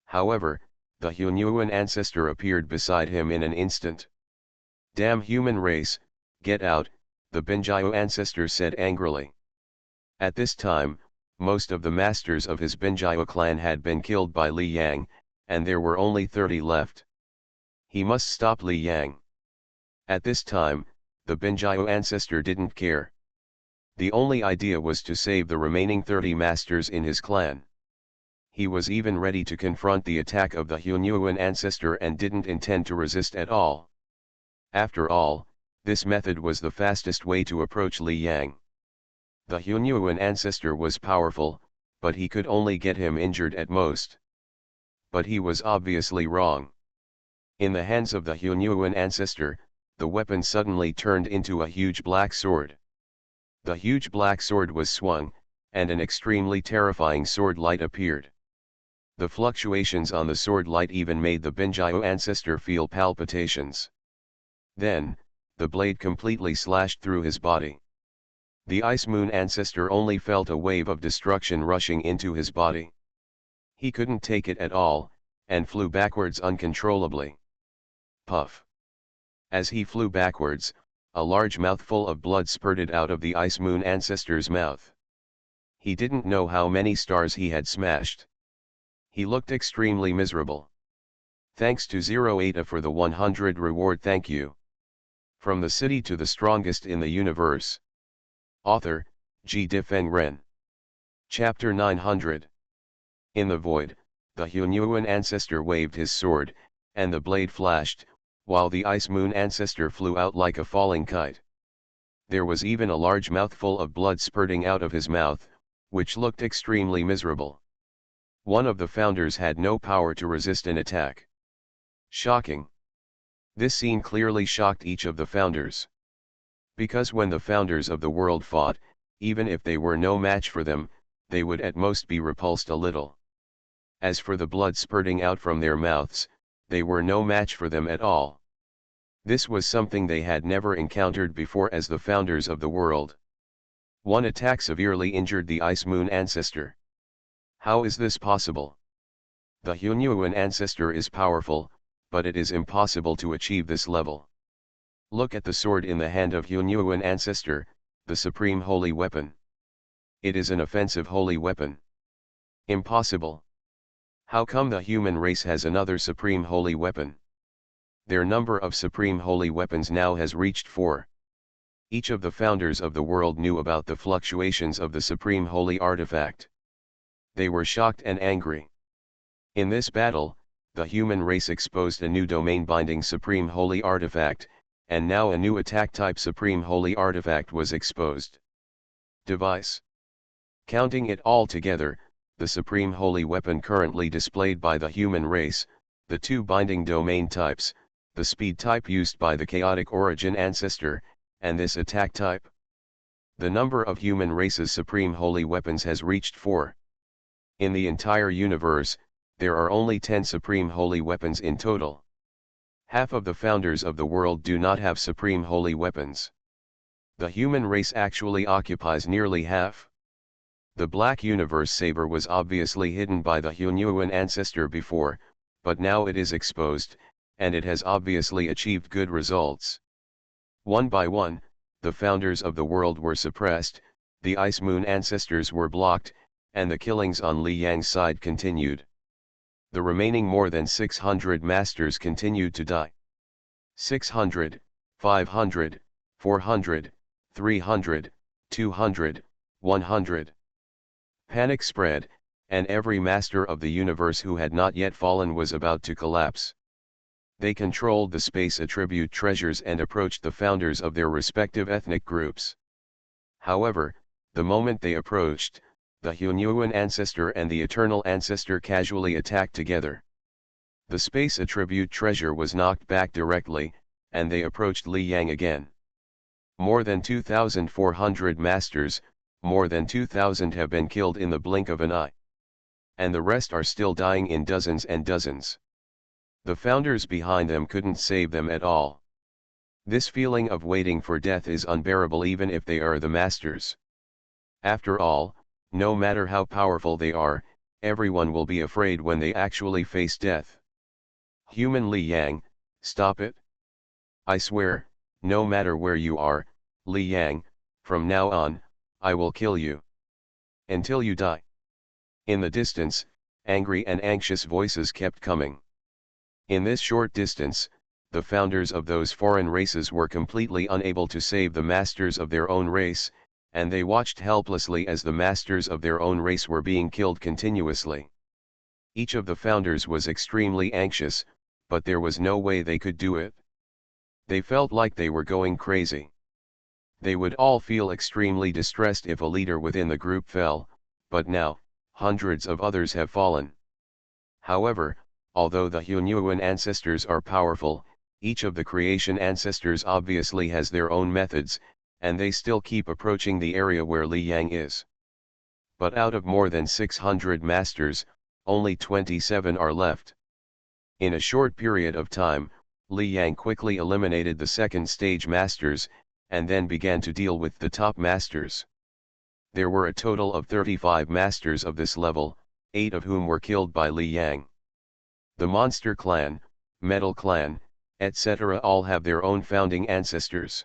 However, the Hunyuan ancestor appeared beside him in an instant. Damn human race, get out, the Binjayo ancestor said angrily. At this time, most of the masters of his Binjiao clan had been killed by Li Yang, and there were only 30 left. He must stop Li Yang. At this time, the Binjiao ancestor didn't care. The only idea was to save the remaining 30 masters in his clan. He was even ready to confront the attack of the Hunyuan ancestor and didn't intend to resist at all. After all, this method was the fastest way to approach Li Yang. The Hunyuan ancestor was powerful, but he could only get him injured at most. But he was obviously wrong. In the hands of the Hunyuan ancestor, the weapon suddenly turned into a huge black sword. The huge black sword was swung, and an extremely terrifying sword light appeared. The fluctuations on the sword light even made the Binjiao ancestor feel palpitations. Then, the blade completely slashed through his body. The Ice Moon ancestor only felt a wave of destruction rushing into his body. He couldn't take it at all, and flew backwards uncontrollably. Puff! As he flew backwards, a large mouthful of blood spurted out of the Ice Moon ancestor's mouth. He didn't know how many stars he had smashed. He looked extremely miserable. Thanks to 08 for the 100 reward. Thank you. From the city to the strongest in the universe. Author, G. Difeng Ren. Chapter 900. In the void, the Hunyuan ancestor waved his sword, and the blade flashed, while the Ice Moon ancestor flew out like a falling kite. There was even a large mouthful of blood spurting out of his mouth, which looked extremely miserable. One of the founders had no power to resist an attack. Shocking. This scene clearly shocked each of the founders. Because when the founders of the world fought, even if they were no match for them, they would at most be repulsed a little. As for the blood spurting out from their mouths, they were no match for them at all. This was something they had never encountered before as the founders of the world. One attack severely injured the Ice Moon ancestor. How is this possible? The Hunyuan ancestor is powerful, but it is impossible to achieve this level. Look at the sword in the hand of Hunyuan ancestor, the supreme holy weapon. It is an offensive holy weapon. Impossible. How come the human race has another supreme holy weapon? Their number of supreme holy weapons now has reached 4. Each of the founders of the world knew about the fluctuations of the supreme holy artifact. They were shocked and angry. In this battle, the human race exposed a new domain-binding supreme holy artifact, and now a new attack-type supreme holy artifact was exposed. Device. Counting it all together, the supreme holy weapon currently displayed by the human race, the 2 binding domain types, the speed type used by the chaotic origin ancestor, and this attack type. The number of human race's supreme holy weapons has reached 4. In the entire universe, there are only 10 supreme holy weapons in total. Half of the founders of the world do not have supreme holy weapons. The human race actually occupies nearly half. The Black Universe Saber was obviously hidden by the Hunyuan ancestor before, but now it is exposed, and it has obviously achieved good results. One by one, the founders of the world were suppressed, the Ice Moon ancestors were blocked, and the killings on Li Yang's side continued. The remaining more than 600 masters continued to die. 600, 500, 400, 300, 200, 100. Panic spread, and every master of the universe who had not yet fallen was about to collapse. They controlled the space attribute treasures and approached the founders of their respective ethnic groups. However, the moment they approached, the Hunyuan ancestor and the eternal ancestor casually attacked together. The space attribute treasure was knocked back directly, and they approached Li Yang again. More than 2,400 masters, more than 2,000 have been killed in the blink of an eye. And the rest are still dying in dozens and dozens. The founders behind them couldn't save them at all. This feeling of waiting for death is unbearable even if they are the masters. After all, no matter how powerful they are, everyone will be afraid when they actually face death. Human Li Yang, stop it. I swear, no matter where you are, Li Yang, from now on, I will kill you. Until you die. In the distance, angry and anxious voices kept coming. In this short distance, the founders of those foreign races were completely unable to save the masters of their own race, and they watched helplessly as the masters of their own race were being killed continuously. Each of the founders was extremely anxious, but there was no way they could do it. They felt like they were going crazy. They would all feel extremely distressed if a leader within the group fell, but now, hundreds of others have fallen. However, although the Hunyuan ancestors are powerful, each of the creation ancestors obviously has their own methods, and they still keep approaching the area where Li Yang is. But out of more than 600 masters, only 27 are left. In a short period of time, Li Yang quickly eliminated the second stage masters, and then began to deal with the top masters. There were a total of 35 masters of this level, 8 of whom were killed by Li Yang. The Monster Clan, Metal Clan, etc. all have their own founding ancestors.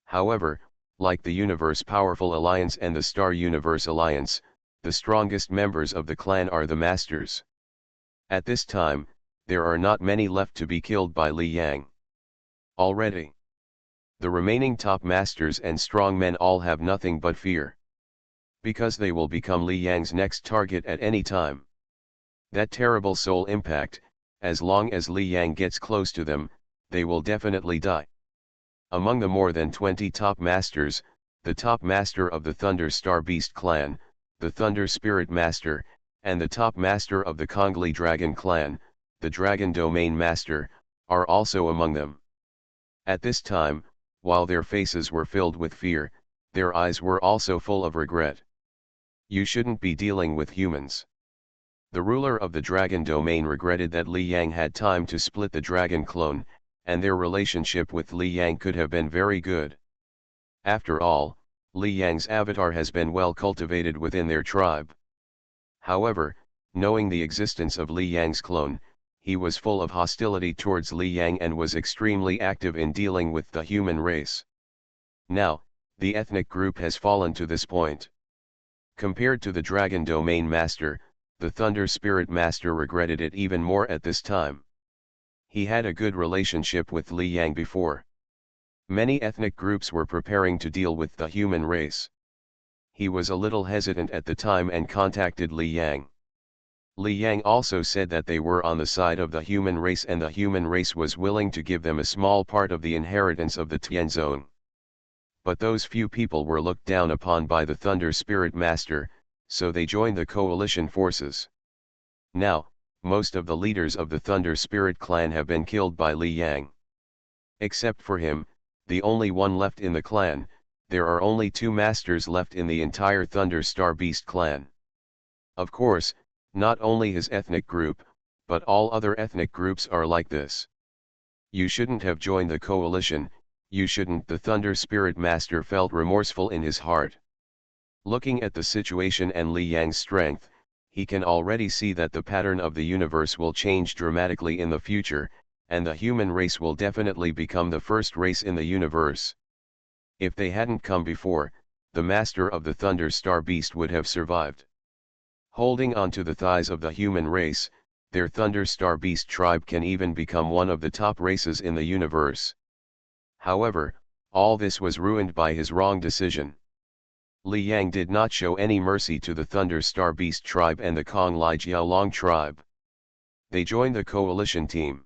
However, like the Universe Powerful Alliance and the Star Universe Alliance, the strongest members of the clan are the Masters. At this time, there are not many left to be killed by Li Yang. Already, the remaining top Masters and strong men all have nothing but fear. Because they will become Li Yang's next target at any time. That terrible soul impact, as long as Li Yang gets close to them, they will definitely die. Among the more than 20 top masters, the top master of the Thunder Star Beast clan, the Thunder Spirit Master, and the top master of the Kongli Dragon clan, the Dragon Domain Master, are also among them. At this time, while their faces were filled with fear, their eyes were also full of regret. You shouldn't be dealing with humans. The ruler of the Dragon Domain regretted that Li Yang had time to split the dragon clone, and their relationship with Li Yang could have been very good. After all, Li Yang's avatar has been well cultivated within their tribe. However, knowing the existence of Li Yang's clone, he was full of hostility towards Li Yang and was extremely active in dealing with the human race. Now, the ethnic group has fallen to this point. Compared to the Dragon Domain Master, the Thunder Spirit Master regretted it even more at this time. He had a good relationship with Li Yang before. Many ethnic groups were preparing to deal with the human race. He was a little hesitant at the time and contacted Li Yang. Li Yang also said that they were on the side of the human race and the human race was willing to give them a small part of the inheritance of the Tian Zone. But those few people were looked down upon by the Thunder Spirit Master, so they joined the coalition forces. Now, most of the leaders of the Thunder Spirit clan have been killed by Li Yang. Except for him, the only one left in the clan, there are only 2 masters left in the entire Thunder Star Beast clan. Of course, not only his ethnic group, but all other ethnic groups are like this. You shouldn't have joined the coalition, you shouldn't. The Thunder Spirit Master felt remorseful in his heart. Looking at the situation and Li Yang's strength, he can already see that the pattern of the universe will change dramatically in the future, and the human race will definitely become the first race in the universe. If they hadn't come before, the master of the Thunder Star Beast would have survived. Holding on to the thighs of the human race, their Thunder Star Beast tribe can even become one of the top races in the universe. However, all this was ruined by his wrong decision. Li Yang did not show any mercy to the Thunder Star Beast tribe and the Kongli Jiaolong tribe. They joined the coalition team.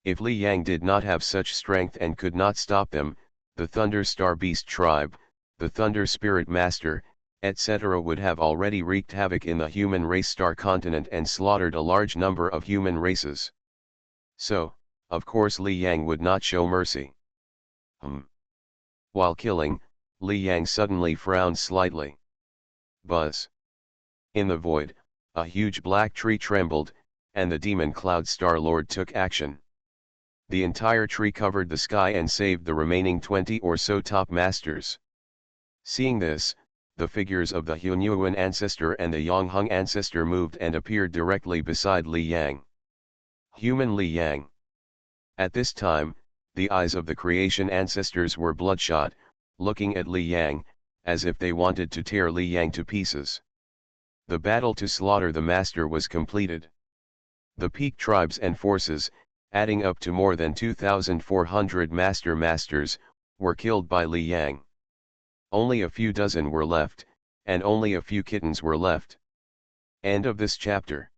If Li Yang did not have such strength and could not stop them, the Thunder Star Beast tribe, the Thunder Spirit Master, etc. would have already wreaked havoc in the human race star continent and slaughtered a large number of human races. So, of course Li Yang would not show mercy. While killing, Li Yang suddenly frowned slightly. Buzz. In the void, a huge black tree trembled, and the demon Cloud Star Lord took action. The entire tree covered the sky and saved the remaining 20 or so top masters. Seeing this, the figures of the Hunyuan ancestor and the Yongheng ancestor moved and appeared directly beside Li Yang. Human Li Yang. At this time, the eyes of the creation ancestors were bloodshot, looking at Li Yang, as if they wanted to tear Li Yang to pieces. The battle to slaughter the master was completed. The peak tribes and forces, adding up to more than 2,400 masters, were killed by Li Yang. Only a few dozen were left, and only a few kittens were left. End of this chapter.